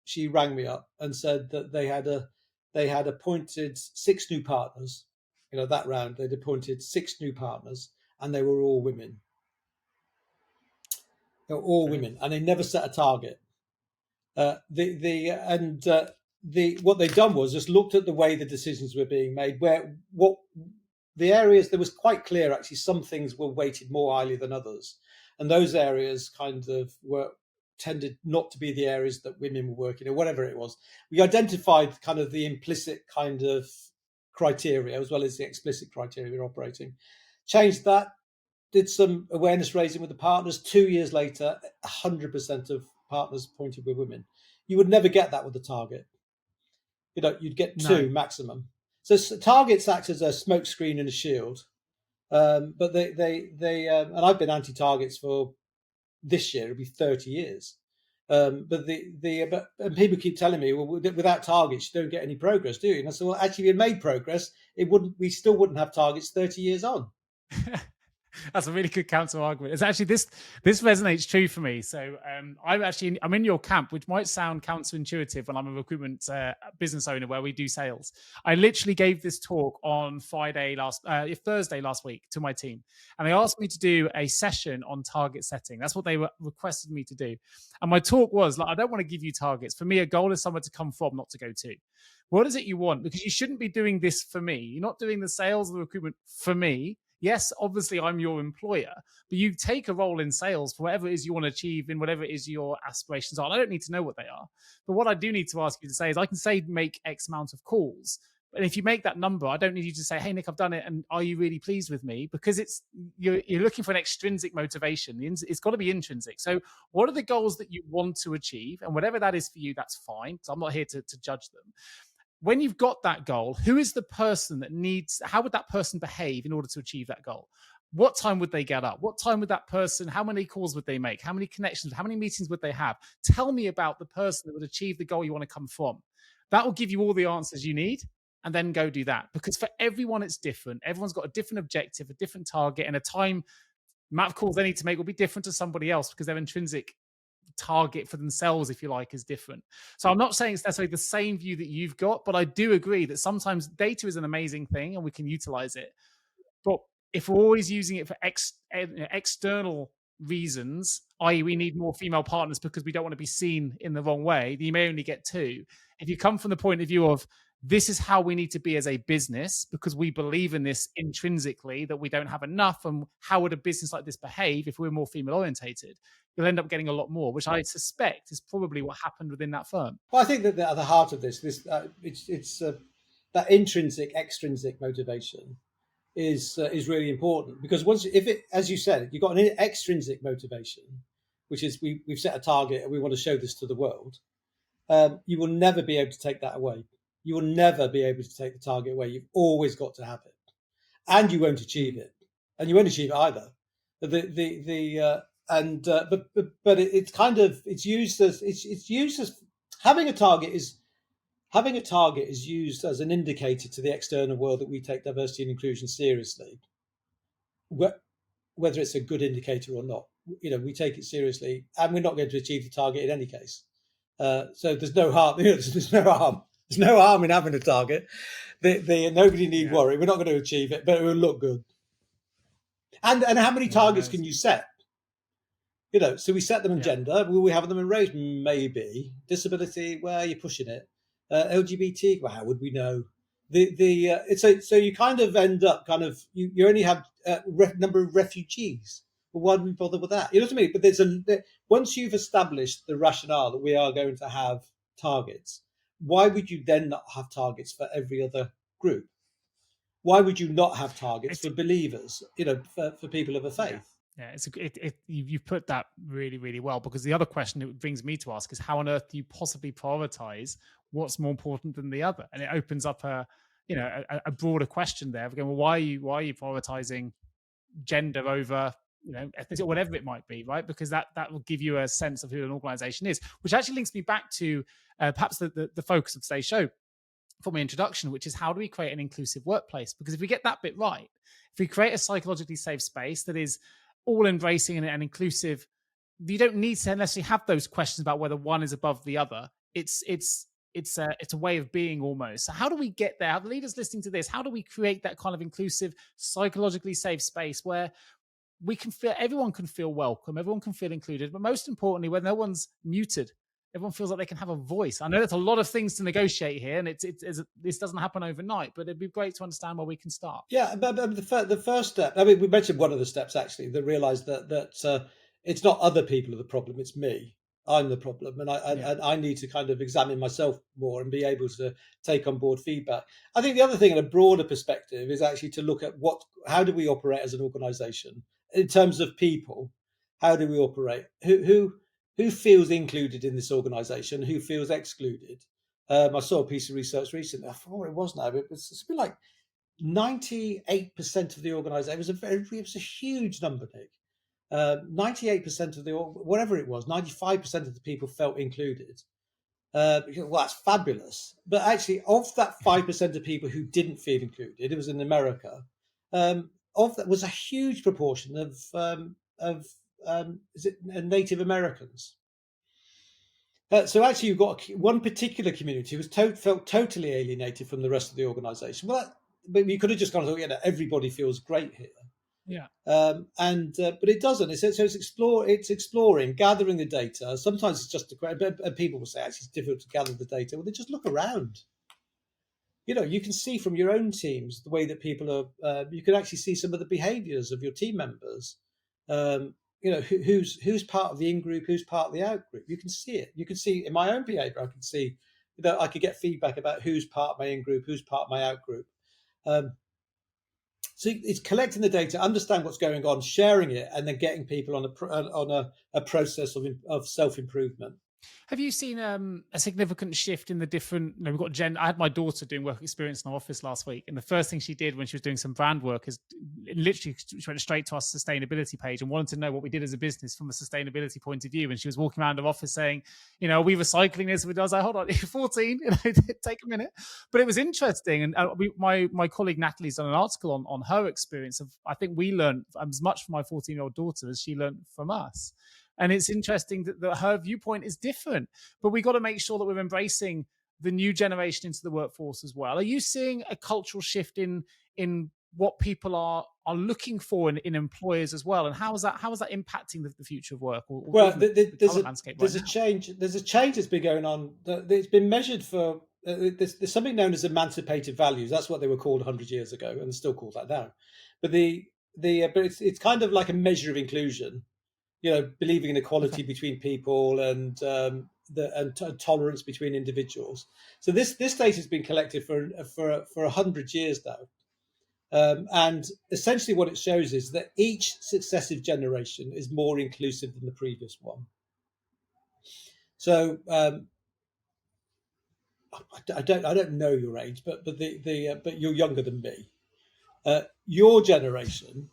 she rang me up and said that they had appointed 6 new partners. That round, they'd appointed 6 new partners, and they were all women. They were all women, and they never set a target. What they'd done was just looked at the way the decisions were being made, the areas, there was quite clear, actually, some things were weighted more highly than others. And those areas kind of tended not to be the areas that women were working, or whatever it was. We identified kind of the implicit kind of criteria as well as the explicit criteria we were operating. Changed that, did some awareness raising with the partners. 2 years later, 100% of partners appointed were women. You would never get that with the target. You'd get 2 maximum. So targets act as a smokescreen and a shield. But they and I've been anti-targets for this year, it'll be 30 years. But people keep telling me, well, without targets, you don't get any progress, do you? And I said, well, actually, if we made progress, we still wouldn't have targets 30 years on. That's a really good counter argument. It's actually this resonates true for me. So I'm in your camp, which might sound counterintuitive when I'm a recruitment business owner where we do sales. I literally gave this talk on Thursday last week to my team, and they asked me to do a session on target setting. That's what they requested me to do. And my talk was I don't want to give you targets. For me, a goal is somewhere to come from, not to go to. What is it you want? Because you shouldn't be doing this for me. You're not doing the sales or the recruitment for me. Yes, obviously I'm your employer, but you take a role in sales for whatever it is you want to achieve in whatever it is your aspirations are. I don't need to know what they are. But what I do need to ask you to say is I can say make X amount of calls. And if you make that number, I don't need you to say, hey, Nick, I've done it. And are you really pleased with me? Because you're looking for an extrinsic motivation. It's got to be intrinsic. So what are the goals that you want to achieve? And whatever that is for you, that's fine. So I'm not here to judge them. When you've got that goal, who is the person how would that person behave in order to achieve that goal? What time would they get up? What time would that person, how many calls would they make? How many connections, how many meetings would they have? Tell me about the person that would achieve the goal you want to come from. That will give you all the answers you need, and then go do that. Because for everyone, it's different. Everyone's got a different objective, a different target, and amount of calls they need to make will be different to somebody else because their intrinsic target for themselves, if you like, is different. So I'm not saying it's necessarily the same view that you've got, but I do agree that sometimes data is an amazing thing and we can utilize it. But if we're always using it for external reasons, i.e. we need more female partners because we don't want to be seen in the wrong way, then you may only get 2. If you come from the point of view of this is how we need to be as a business because we believe in this intrinsically, that we don't have enough, and how would a business like this behave if we're more female orientated, you'll end up getting a lot more, which I suspect is probably what happened within that firm. Well, I think that at the heart of this it's that intrinsic, extrinsic motivation is really important, because as you said, you've got an extrinsic motivation, which is we've set a target and we want to show this to the world. You will never be able to take that away. You will never be able to take the target away. You've always got to have it, and you won't achieve it, and you won't achieve it either. It's used as having a target is used as an indicator to the external world that we take diversity and inclusion seriously. Whether it's a good indicator or not, we take it seriously, and we're not going to achieve the target in any case. So there's no harm. There's no harm in having a target. Nobody need worry. We're not going to achieve it, but it will look good. And how many targets can you set? So we set them in gender. Will we have them in race? Maybe. Disability, well, you're pushing it. LGBT, well, how would we know? So you kind of end up you only have number of refugees. Well, why do we bother with that? You know what I mean? But once you've established the rationale that we are going to have targets, why would you then not have targets for every other group? why would you not have targets for believers, for people of a faith? Yeah, you've put that really, really well, because the other question it brings me to ask is, how on earth do you possibly prioritize what's more important than the other? And it opens up a broader question there of going, well, why are you prioritizing gender over ethnicity or whatever it might be, right? Because that will give you a sense of who an organization is, which actually links me back to perhaps the focus of today's show for my introduction, which is how do we create an inclusive workplace? Because if we get that bit right, if we create a psychologically safe space that is all embracing and inclusive, you don't need to necessarily have those questions about whether one is above the other. It's a way of being almost. So how do we get there? How the leaders listening to this, how do we create that kind of inclusive, psychologically safe space where everyone can feel welcome, everyone can feel included, but most importantly, where no one's muted, everyone feels like they can have a voice. I know there's a lot of things to negotiate here, and this doesn't happen overnight, but it'd be great to understand where we can start. Yeah, but the first step, I mean, we mentioned one of the steps actually, that realised that it's not other people are the problem, it's me. I'm the problem, and I need to kind of examine myself more and be able to take on board feedback. I think the other thing in a broader perspective is actually to look at how do we operate as an organisation in terms of people. How do we operate? Who feels included in this organisation? Who feels excluded? I saw a piece of research recently. I forgot what it was now, but it's been like 98% of the organisation. It was a huge number, Nick. 98% of whatever it was, 95% of the people felt included. Well, that's fabulous. But actually, of that 5% of people who didn't feel included, it was in America. Of that was a huge proportion of is it Native Americans. So actually, you've got one particular community who felt totally alienated from the rest of the organisation. Well, but you could have just gone, everybody feels great here. Yeah. But it doesn't. It's exploring, gathering the data. Sometimes it's just and people will say actually it's difficult to gather the data. Well, they just look around. You can see from your own teams the way that people are. You can actually see some of the behaviours of your team members. Who's part of the in group, who's part of the out group. You can see it. You can see in my own behaviour. I can see that I could get feedback about who's part of my in group, who's part of my out group. So it's collecting the data, understand what's going on, sharing it, and then getting people on a process of self-improvement. Have you seen a significant shift in the different? We've got Jen. I had my daughter doing work experience in our office last week, and the first thing she did when she was doing some brand work is literally she went straight to our sustainability page and wanted to know what we did as a business from a sustainability point of view. And she was walking around our office saying, "Are we recycling this?" I was like, "Hold on, you're 14, take a minute." But it was interesting, and my colleague Natalie's done an article on her experience of. I think we learned as much from my 14-year-old daughter as she learned from us. And it's interesting that her viewpoint is different, but we got to make sure that we're embracing the new generation into the workforce as well. Are you seeing a cultural shift in what people are looking for in employers as well? And how is that impacting the future of work? There's a change. There's a change that's been going on. It's been measured for. There's something known as emancipated values. That's what they were called 100 years ago, and they're still called that now. But but it's kind of like a measure of inclusion. Believing in equality between people and tolerance between individuals. So this data has been collected for 100 years now, and essentially what it shows is that each successive generation is more inclusive than the previous one. So I don't know your age, but you're younger than me. Your generation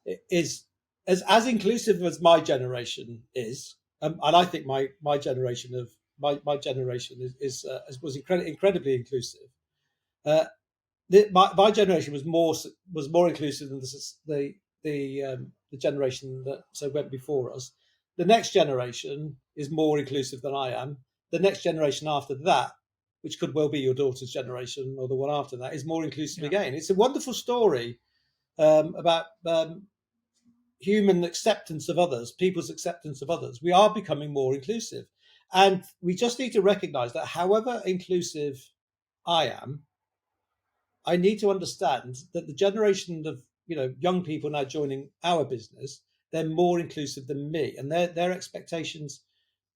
is as inclusive as my generation is, and I think my generation was incredibly inclusive. My generation was more inclusive than the generation that went before us. The next generation is more inclusive than I am. The next generation after that, which could well be your daughter's generation or the one after that, is more inclusive again. It's a wonderful story about human acceptance of others, people's acceptance of others. We are becoming more inclusive. And we just need to recognize that however inclusive I am, I need to understand that the generation of young people now joining our business, they're more inclusive than me. And their expectations,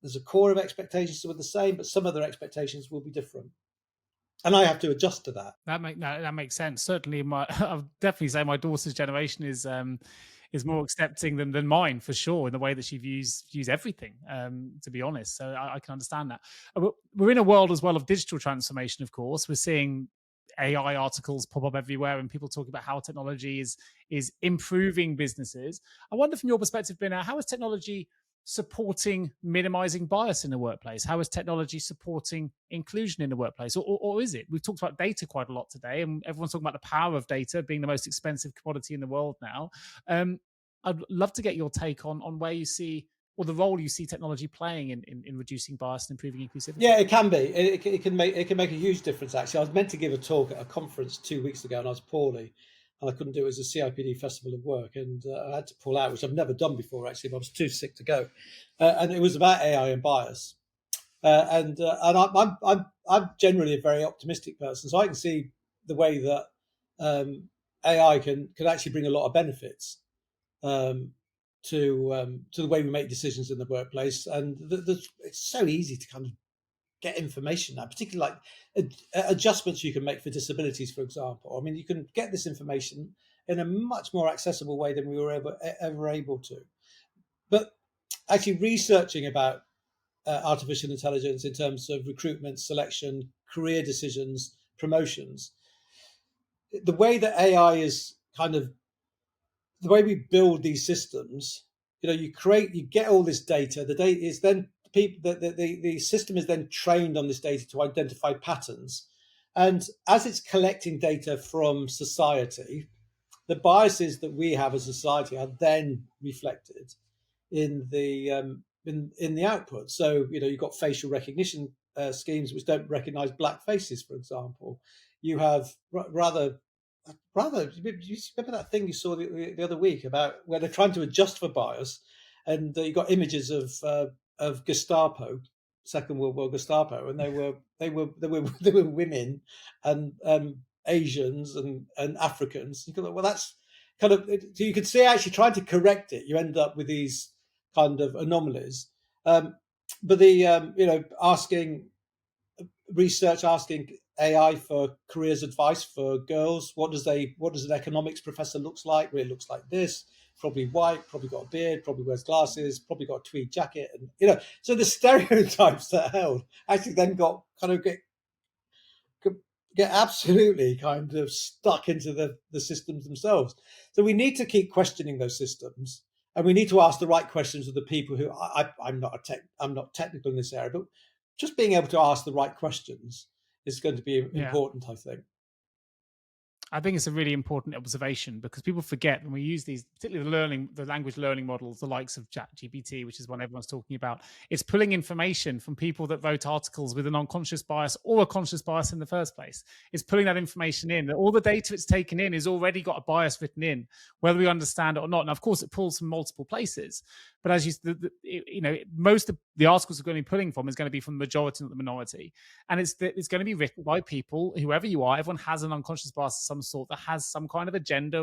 there's a core of expectations that are the same, but some of their expectations will be different. and I have to adjust to that. That makes sense. Certainly, I'll definitely say my daughter's generation is more accepting than mine for sure in the way that she views everything. To be honest, so I can understand that. We're in a world as well of digital transformation. Of course, we're seeing AI articles pop up everywhere, and people talking about how technology is improving businesses. I wonder, from your perspective, Binna, how is technology supporting minimizing bias in the workplace? How is technology supporting inclusion in the workplace? Or is it? We've talked about data quite a lot today, and everyone's talking about the power of data being the most expensive commodity in the world now. I'd love to get your take on where you see, or the role you see technology playing in reducing bias and improving inclusivity. Yeah, it can be. It can make a huge difference. Actually, I was meant to give a talk at a conference 2 weeks ago, and I was poorly, and I couldn't do it as a CIPD Festival of Work, and I had to pull out, which I've never done before. Actually, but I was too sick to go, and it was about AI and bias. I'm generally a very optimistic person, so I can see the way that AI can actually bring a lot of benefits um, to the way we make decisions in the workplace, and it's so easy to kind of get information now, particularly like adjustments you can make for disabilities, for example. I mean, you can get this information in a much more accessible way than we were ever able to. But actually researching about artificial intelligence in terms of recruitment, selection, career decisions, promotions, the way that AI is kind of the way we build these systems, you get all this data. The data is then the system is then trained on this data to identify patterns. And as it's collecting data from society, the biases that we have as a society are then reflected in the output. So you've got facial recognition schemes which don't recognize black faces, for example. You have rather, you remember that thing you saw the other week about where they're trying to adjust for bias, and you got images of Gestapo, Second World War Gestapo, and they were women and Asians and Africans. You go, well, that's kind of, so you could see actually trying to correct it, you end up with these kind of anomalies. But asking AI for careers advice for girls. What does an economics professor looks like? Well, it looks like this. Probably white, probably got a beard, probably wears glasses, probably got a tweed jacket, and so the stereotypes that are held actually then got kind of get absolutely kind of stuck into the systems themselves. So we need to keep questioning those systems, and we need to ask the right questions of the people who I'm not technical in this area, but just being able to ask the right questions is going to be important, I think. I think it's a really important observation, because people forget when we use these, particularly the language learning models, the likes of ChatGPT, which is one everyone's talking about. It's pulling information from people that wrote articles with an unconscious bias or a conscious bias in the first place. It's pulling that information in. All the data it's taken in has already got a bias written in, whether we understand it or not. And of course, it pulls from multiple places. But as most of the articles we're going to be pulling from is going to be from the majority, not the minority. And it's going to be written by people, whoever you are. Everyone has an unconscious bias of some sort that has some kind of agenda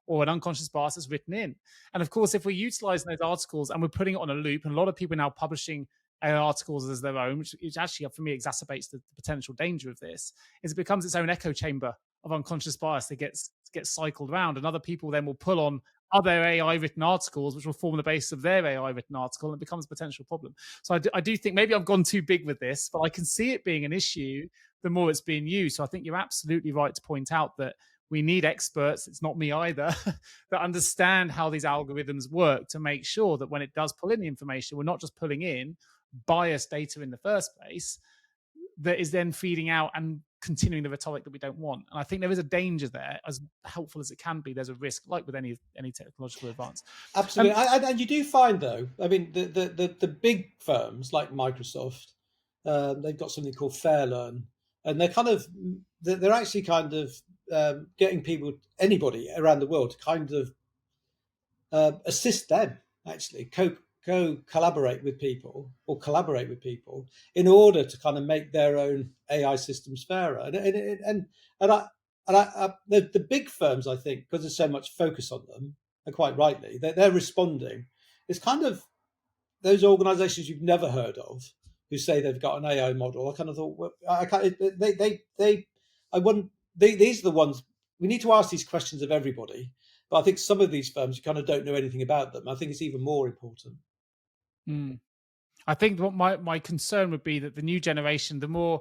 or an unconscious bias that's written in. And of course, if we're utilizing those articles and we're putting it on a loop, and a lot of people are now publishing articles as their own, which actually for me exacerbates the potential danger of this, is it becomes its own echo chamber of unconscious bias that gets cycled around, and other people then will pull on other AI written articles, which will form the basis of their AI written article, and it becomes a potential problem. So I do think maybe I've gone too big with this, but I can see it being an issue the more it's being used. So I think you're absolutely right to point out that we need experts, it's not me either, that understand how these algorithms work, to make sure that when it does pull in the information, we're not just pulling in biased data in the first place that is then feeding out and continuing the rhetoric that we don't want. And I think there is a danger there. As helpful as it can be, there's a risk, like with any technological advance. Absolutely. And you do find, though, I mean, the big firms like Microsoft, they've got something called Fairlearn, and they're actually kind of getting anybody around the world to kind of assist them, actually collaborate with people in order to kind of make their own AI systems fairer. The big firms, I think, because there's so much focus on them, and quite rightly, they're responding. It's kind of those organizations you've never heard of, who say they've got an AI model. I kind of thought, well, I can't, I wouldn't. These are the ones we need to ask these questions of everybody. But I think some of these firms you kind of don't know anything about them. I think it's even more important. Mm. I think what my concern would be that the new generation, the more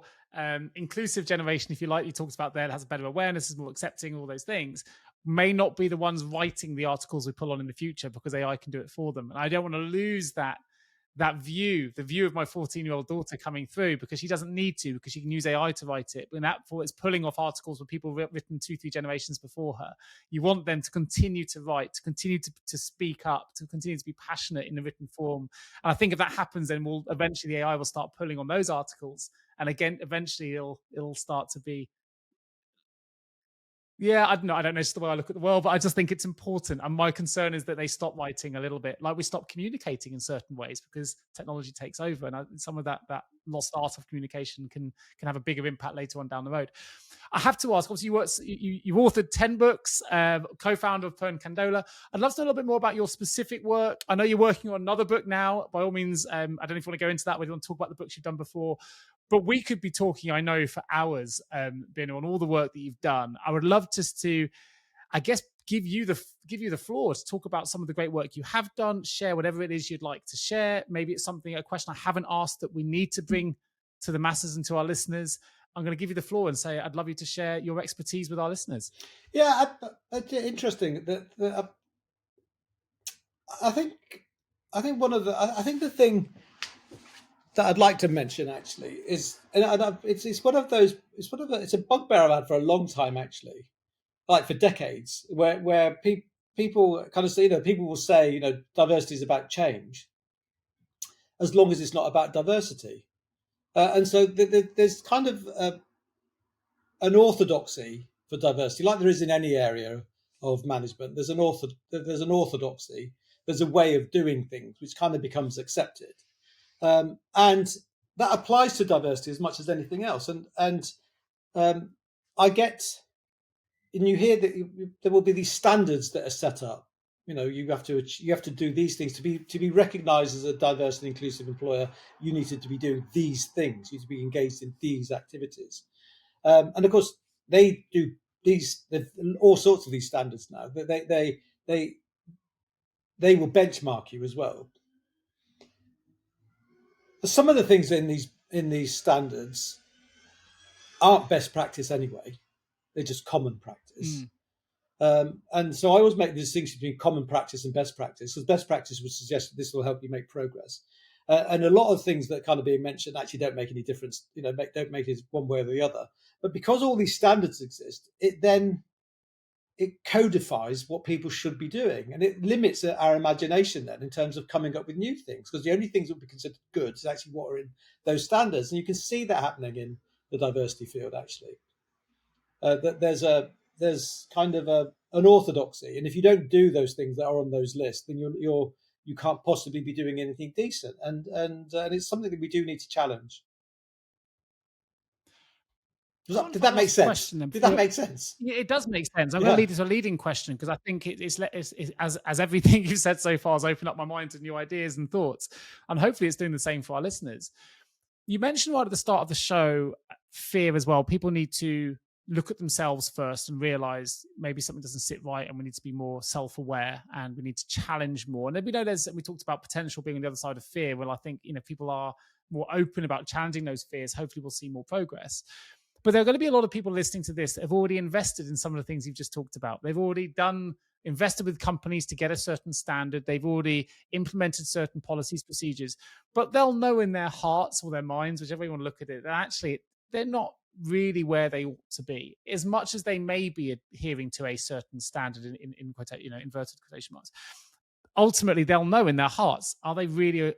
inclusive generation, if you like, you talked about there, that has a better awareness, is more accepting, all those things, may not be the ones writing the articles we pull on in the future because AI can do it for them. And I don't want to lose that view, the view of my 14-year-old daughter coming through, because she doesn't need to, because she can use AI to write it. And that for it's pulling off articles with people written 2-3 generations before her. You want them to continue to write, to continue to speak up, to continue to be passionate in the written form. And I think if that happens, then we'll eventually the AI will start pulling on those articles. And again, eventually it'll start to be, yeah, I don't know. I don't know. It's just the way I look at the world, but I just think it's important. And my concern is that they stop writing a little bit, like we stop communicating in certain ways because technology takes over, and some of that lost art of communication can have a bigger impact later on down the road. I have to ask. Obviously, you authored 10 books, co-founder of Pearn Kandola. I'd love to know a little bit more about your specific work. I know you're working on another book now. By all means, I don't know if you want to go into that. Whether you want to talk about the books you've done before. But we could be talking, I know, for hours, Binna, on all the work that you've done. I would love just to, I guess, give you the floor to talk about some of the great work you have done. Share whatever it is you'd like to share. Maybe it's a question I haven't asked that we need to bring to the masses and to our listeners. I'm going to give you the floor and say I'd love you to share your expertise with our listeners. Yeah, interesting. I think I think the thing that I'd like to mention actually is, it's one of those, it's a bugbear I've had for a long time actually, like for decades, where people kind of say, people will say, diversity is about change, as long as it's not about diversity, and so there's kind of an orthodoxy for diversity, like there is in any area of management. There's an orthodoxy. There's a way of doing things which kind of becomes accepted. And that applies to diversity as much as anything else. And I get, and you hear that there will be these standards that are set up. You have to do these things to be recognised as a diverse and inclusive employer. You need to be doing these things. You need to be engaged in these activities. And of course, they do these. All sorts of these standards now. They will benchmark you as well. Some of the things in these standards aren't best practice anyway. They're just common practice. And so I always make the distinction between common practice and best practice, because best practice would suggest that this will help you make progress. And a lot of things that kind of being mentioned actually don't make any difference, don't make it one way or the other. But because all these standards exist, it codifies what people should be doing, and it limits our imagination then in terms of coming up with new things, because the only things that would be considered good is actually what are in those standards. And you can see that happening in the diversity field actually. That there's kind of an orthodoxy, and if you don't do those things that are on those lists, then you can't possibly be doing anything decent, and it's something that we do need to challenge. Did that make sense? Did that make sense? Yeah, it does make sense. I'm going to lead to a leading question, because I think it's as everything you've said so far has opened up my mind to new ideas and thoughts, and hopefully it's doing the same for our listeners. You mentioned right at the start of the show fear as well. People need to look at themselves first and realize maybe something doesn't sit right, and we need to be more self-aware, and we need to challenge more. And then we talked about potential being on the other side of fear. Well, I think people are more open about challenging those fears. Hopefully we'll see more progress. But there are going to be a lot of people listening to this that have already invested in some of the things you've just talked about. They've already invested with companies to get a certain standard. They've already implemented certain policies, procedures, but they'll know in their hearts or their minds, whichever you want to look at it, that actually they're not really where they ought to be, as much as they may be adhering to a certain standard in inverted quotation marks. Ultimately, they'll know in their hearts, are they really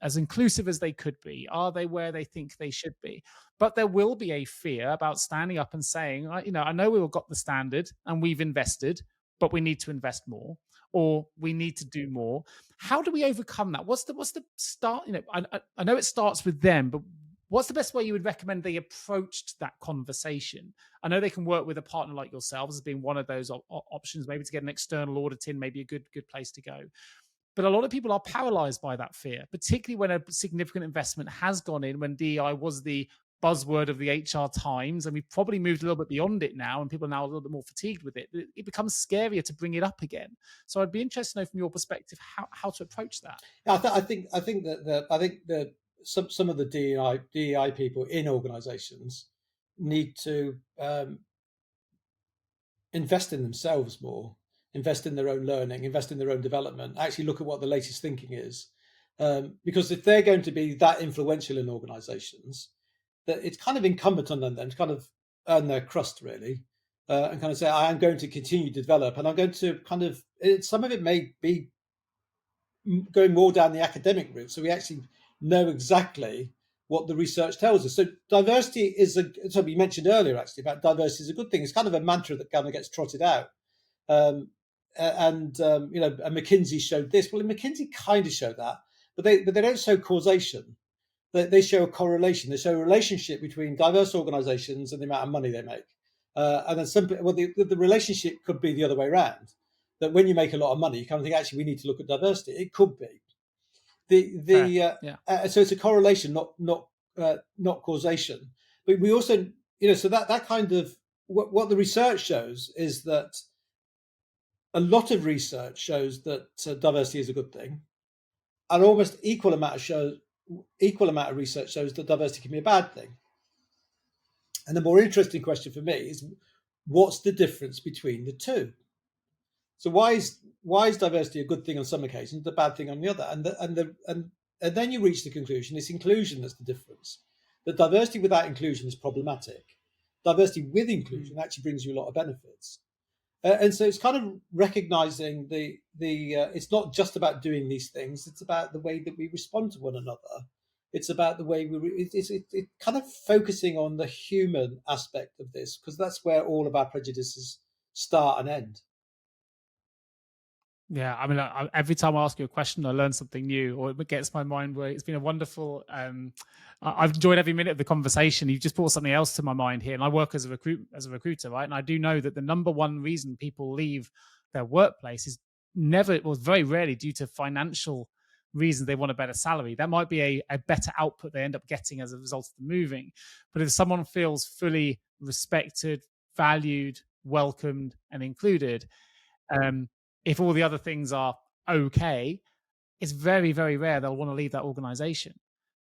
as inclusive as they could be? Are they where they think they should be? But there will be a fear about standing up and saying, I know we've got the standard and we've invested, but we need to invest more, or we need to do more. How do we overcome that? What's the start? I know it starts with them, but what's the best way you would recommend they approached that conversation? I know they can work with a partner like yourselves as being one of those options, maybe to get an external audit in, maybe a good place to go. But a lot of people are paralyzed by that fear, particularly when a significant investment has gone in, when DEI was the buzzword of the HR times, and we've probably moved a little bit beyond it now, and people are now a little bit more fatigued with it. It becomes scarier to bring it up again. So I'd be interested to know from your perspective how to approach that. I think that some of the DEI people in organisations need to invest in themselves more, invest in their own learning, invest in their own development, actually look at what the latest thinking is. Because if they're going to be that influential in organisations, that it's kind of incumbent on them then to kind of earn their crust really, and kind of say, I am going to continue to develop, and I'm going to kind of, some of it may be going more down the academic route, so we actually know exactly what the research tells us. So diversity is so we mentioned earlier actually about diversity is a good thing. It's kind of a mantra that kind of gets trotted out. And McKinsey showed this. Well, McKinsey kind of showed that, but they don't show causation. They show a correlation. They show a relationship between diverse organisations and the amount of money they make. And then the relationship could be the other way around. That when you make a lot of money, you kind of think, actually, we need to look at diversity. It could be. So it's a correlation, not causation. But we also, so that kind of what the research shows is that a lot of research shows that diversity is a good thing, and almost equal amount of research shows that diversity can be a bad thing. And the more interesting question for me is, what's the difference between the two? So why is diversity a good thing on some occasions, a bad thing on the other? And then you reach the conclusion it's inclusion that's the difference. That diversity without inclusion is problematic. Diversity with inclusion actually brings you a lot of benefits. And so it's kind of recognizing it's not just about doing these things. It's about the way that we respond to one another. It's about the way it's kind of focusing on the human aspect of this, because that's where all of our prejudices start and end. Yeah, I mean, every time I ask you a question, I learn something new, or it gets my mind where it's been a wonderful. I've enjoyed every minute of the conversation. You've just brought something else to my mind here, and I work as a recruiter, right? And I do know that the number one reason people leave their workplace is very rarely due to financial reasons. They want a better salary. That might be a better output they end up getting as a result of the moving. But if someone feels fully respected, valued, welcomed, and included, if all the other things are okay, it's very, very rare they'll want to leave that organization,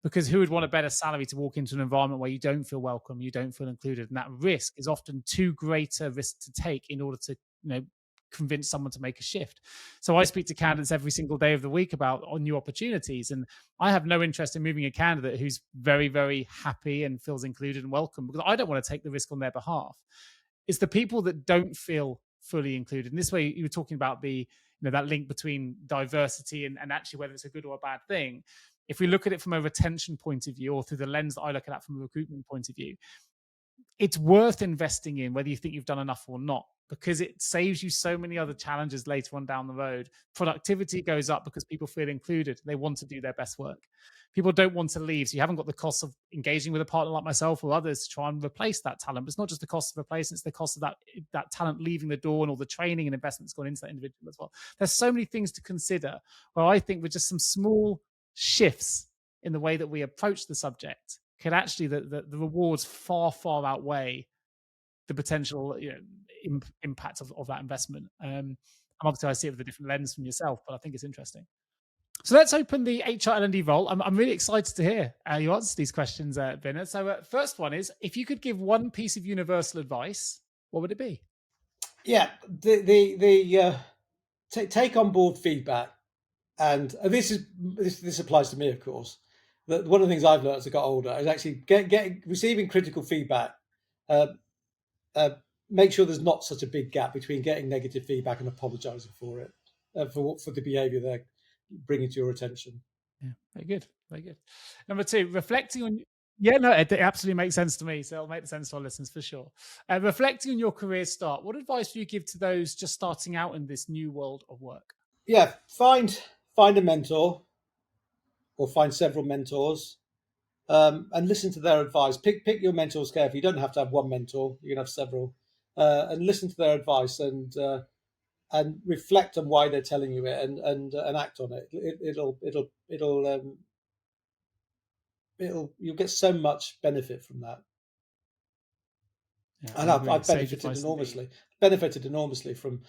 because who would want a better salary to walk into an environment where you don't feel welcome, you don't feel included? And that risk is often too great a risk to take in order to, convince someone to make a shift. So I speak to candidates every single day of the week about new opportunities, and I have no interest in moving a candidate who's very, very happy and feels included and welcome, because I don't want to take the risk on their behalf. It's the people that don't feel fully included. And this way, you were talking about that link between diversity and actually whether it's a good or a bad thing. If we look at it from a retention point of view, or through the lens that I look at that from a recruitment point of view, it's worth investing in, whether you think you've done enough or not, because it saves you so many other challenges later on down the road. Productivity goes up because people feel included. They want to do their best work. People don't want to leave. So you haven't got the cost of engaging with a partner like myself or others to try and replace that talent. But it's not just the cost of replacing, it's the cost of that talent leaving the door, and all the training and investment that's gone into that individual as well. There's so many things to consider, where I think with just some small shifts in the way that we approach the subject, could actually, the rewards far, far outweigh the potential impact of that investment. And obviously I see it with a different lens from yourself, but I think it's interesting. So let's open the HR L&D role. I'm really excited to hear your answers to these questions, Binna. So first one is, if you could give one piece of universal advice, what would it be? Yeah, take on board feedback, and this applies to me, of course. One of the things I've learned as I got older is actually receiving critical feedback. Make sure there's not such a big gap between getting negative feedback and apologising for it, for the behaviour they're bringing to your attention. Yeah, very good, very good. Number two, reflecting on. Yeah, no, it absolutely makes sense to me. So it'll make sense to our listeners for sure. Reflecting on your career start, what advice do you give to those just starting out in this new world of work? Yeah, find a mentor, or find several mentors, and listen to their advice. Pick your mentors carefully. You don't have to have one mentor; you can have several, and listen to their advice. And and reflect on why they're telling you it, and act on it. You'll get so much benefit from that. Yeah, And I've benefited enormously. Benefited enormously from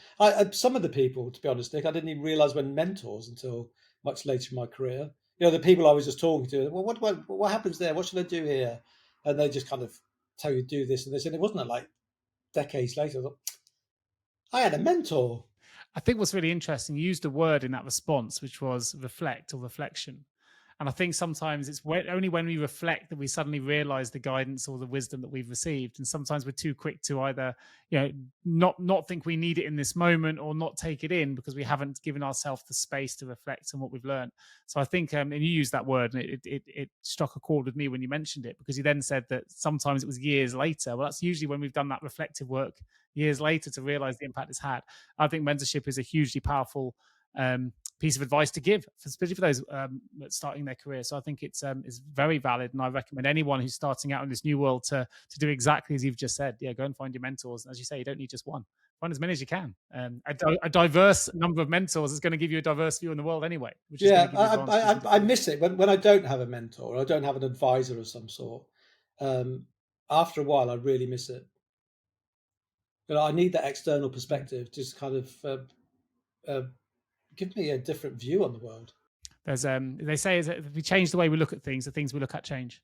some of the people. To be honest, Nick, I didn't even realise when mentors until much later in my career. The people I was just talking to. Well, what happens there? What should I do here? And they just kind of tell you do this and this. And it wasn't like decades later. I thought, I had a mentor. I think what's really interesting, you used a word in that response, which was reflect or reflection. And I think sometimes it's only when we reflect that we suddenly realize the guidance or the wisdom that we've received. And sometimes we're too quick to either, not think we need it in this moment or not take it in because we haven't given ourselves the space to reflect on what we've learned. So I think, and you used that word, and it struck a chord with me when you mentioned it, because you then said that sometimes it was years later. Well, that's usually when we've done that reflective work years later to realize the impact it's had. I think mentorship is a hugely powerful piece of advice to give, especially for those starting their career. So I think it's very valid, and I recommend anyone who's starting out in this new world to do exactly as you've just said. Yeah, go and find your mentors. And as you say, you don't need just one. Find as many as you can. A diverse number of mentors is going to give you a diverse view in the world anyway. Which is going to give you I miss it when I don't have a mentor or I don't have an advisor of some sort. After a while, I really miss it. But I need that external perspective, just kind of give me a different view on the world. There's they say is that if we change the way we look at things, the things we look at change.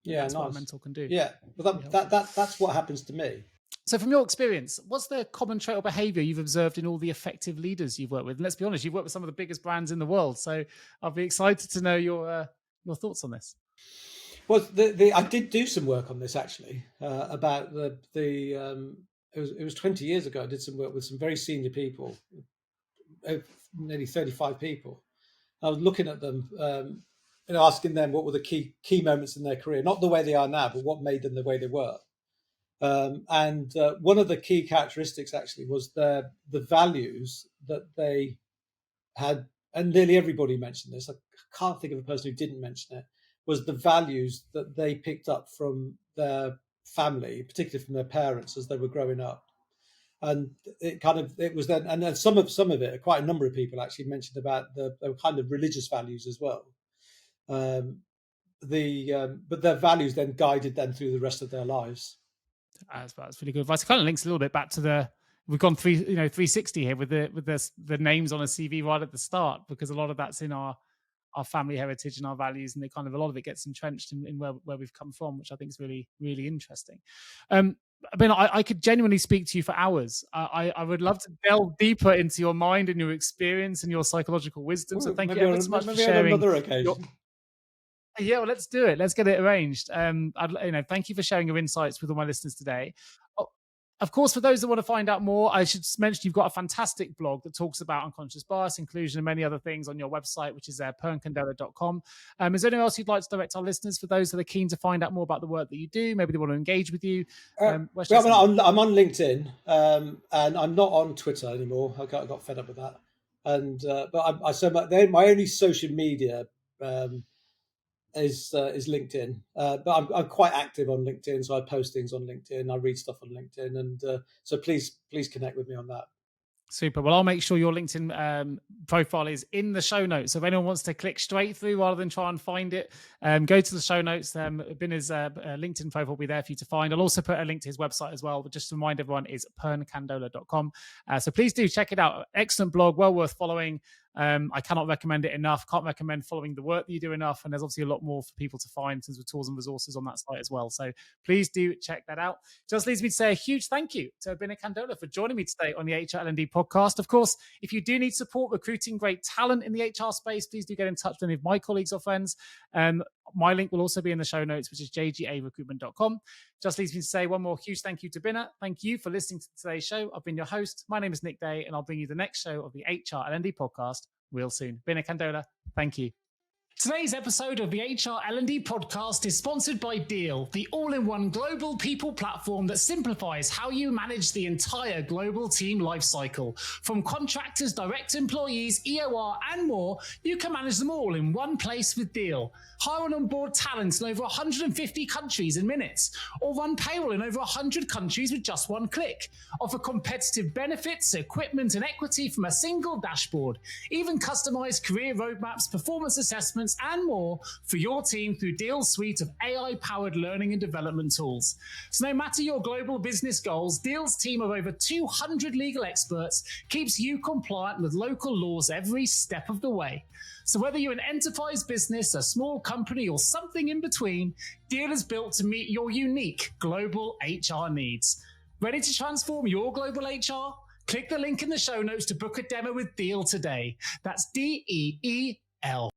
Yeah, that's what a mentor can do. Yeah, but that's what happens to me. So from your experience, what's the common trait or behavior you've observed in all the effective leaders you've worked with? And let's be honest, you've worked with some of the biggest brands in the world. So I'll be excited to know your thoughts on this. Well, I did do some work on this actually about it was 20 years ago. I did some work with some very senior people, nearly 35 people. I was looking at them, asking them what were the key moments in their career, not the way they are now, but what made them the way they were. And one of the key characteristics actually was the values that they had, and nearly everybody mentioned this. I can't think of a person who didn't mention it. Was the values that they picked up from their family, particularly from their parents as they were growing up. And it was then, and then some of it, quite a number of people actually mentioned about the kind of religious values as well. But their values then guided them through the rest of their lives. That's really good advice. It kind of links a little bit back to we've gone 360 here with the names on a CV right at the start, because a lot of that's in our family heritage and our values, and a lot of it gets entrenched in where we've come from, which I think is really, really interesting. I could genuinely speak to you for hours. I would love to delve deeper into your mind and your experience and your psychological wisdom. So thank you ever so much for sharing. Another occasion. Yeah, well, let's do it. Let's get it arranged. Thank you for sharing your insights with all my listeners today. Of course, for those that want to find out more, I should mention you've got a fantastic blog that talks about unconscious bias, inclusion, and many other things on your website, which is pearnkandola.com. Is there anything else you'd like to direct our listeners for those that are keen to find out more about the work that you do? Maybe they want to engage with you. I'm on LinkedIn, and I'm not on Twitter anymore. I got fed up with that. And but my only social media is LinkedIn, but I'm quite active on LinkedIn, so I post things on LinkedIn, I read stuff on LinkedIn, and so please connect with me on that. Super. Well, I'll make sure your LinkedIn profile is in the show notes. So if anyone wants to click straight through rather than try and find it, go to the show notes. Binna's LinkedIn profile will be there for you to find. I'll also put a link to his website as well, but just to remind everyone, is pearnkandola.com. So please do check it out. Excellent blog, well worth following. I cannot recommend it enough. Can't recommend following the work that you do enough. And there's obviously a lot more for people to find in terms of tools and resources on that site as well. So please do check that out. Just leaves me to say a huge thank you to Binna Kandola for joining me today on the HR podcast. Of course, if you do need support recruiting great talent in the HR space, please do get in touch with any of my colleagues or friends. My link will also be in the show notes, which is jgarecruitment.com. Just leaves me to say one more huge thank you to Binna. Thank you for listening to today's show. I've been your host. My name is Nick Day, and I'll bring you the next show of the HR L&D podcast real soon. Binna Kandola, thank you. Today's episode of the HR L&D podcast is sponsored by Deal, the all-in-one global people platform that simplifies how you manage the entire global team lifecycle. From contractors, direct employees, EOR, and more, you can manage them all in one place with Deal. Hire and onboard talent in over 150 countries in minutes, or run payroll in over 100 countries with just one click. Offer competitive benefits, equipment, and equity from a single dashboard. Even customize career roadmaps, performance assessments, and more for your team through Deal's suite of AI-powered learning and development tools. So no matter your global business goals, Deal's team of over 200 legal experts keeps you compliant with local laws every step of the way. So whether you're an enterprise business, a small company, or something in between, Deal is built to meet your unique global HR needs. Ready to transform your global HR? Click the link in the show notes to book a demo with Deal today. That's DEEL.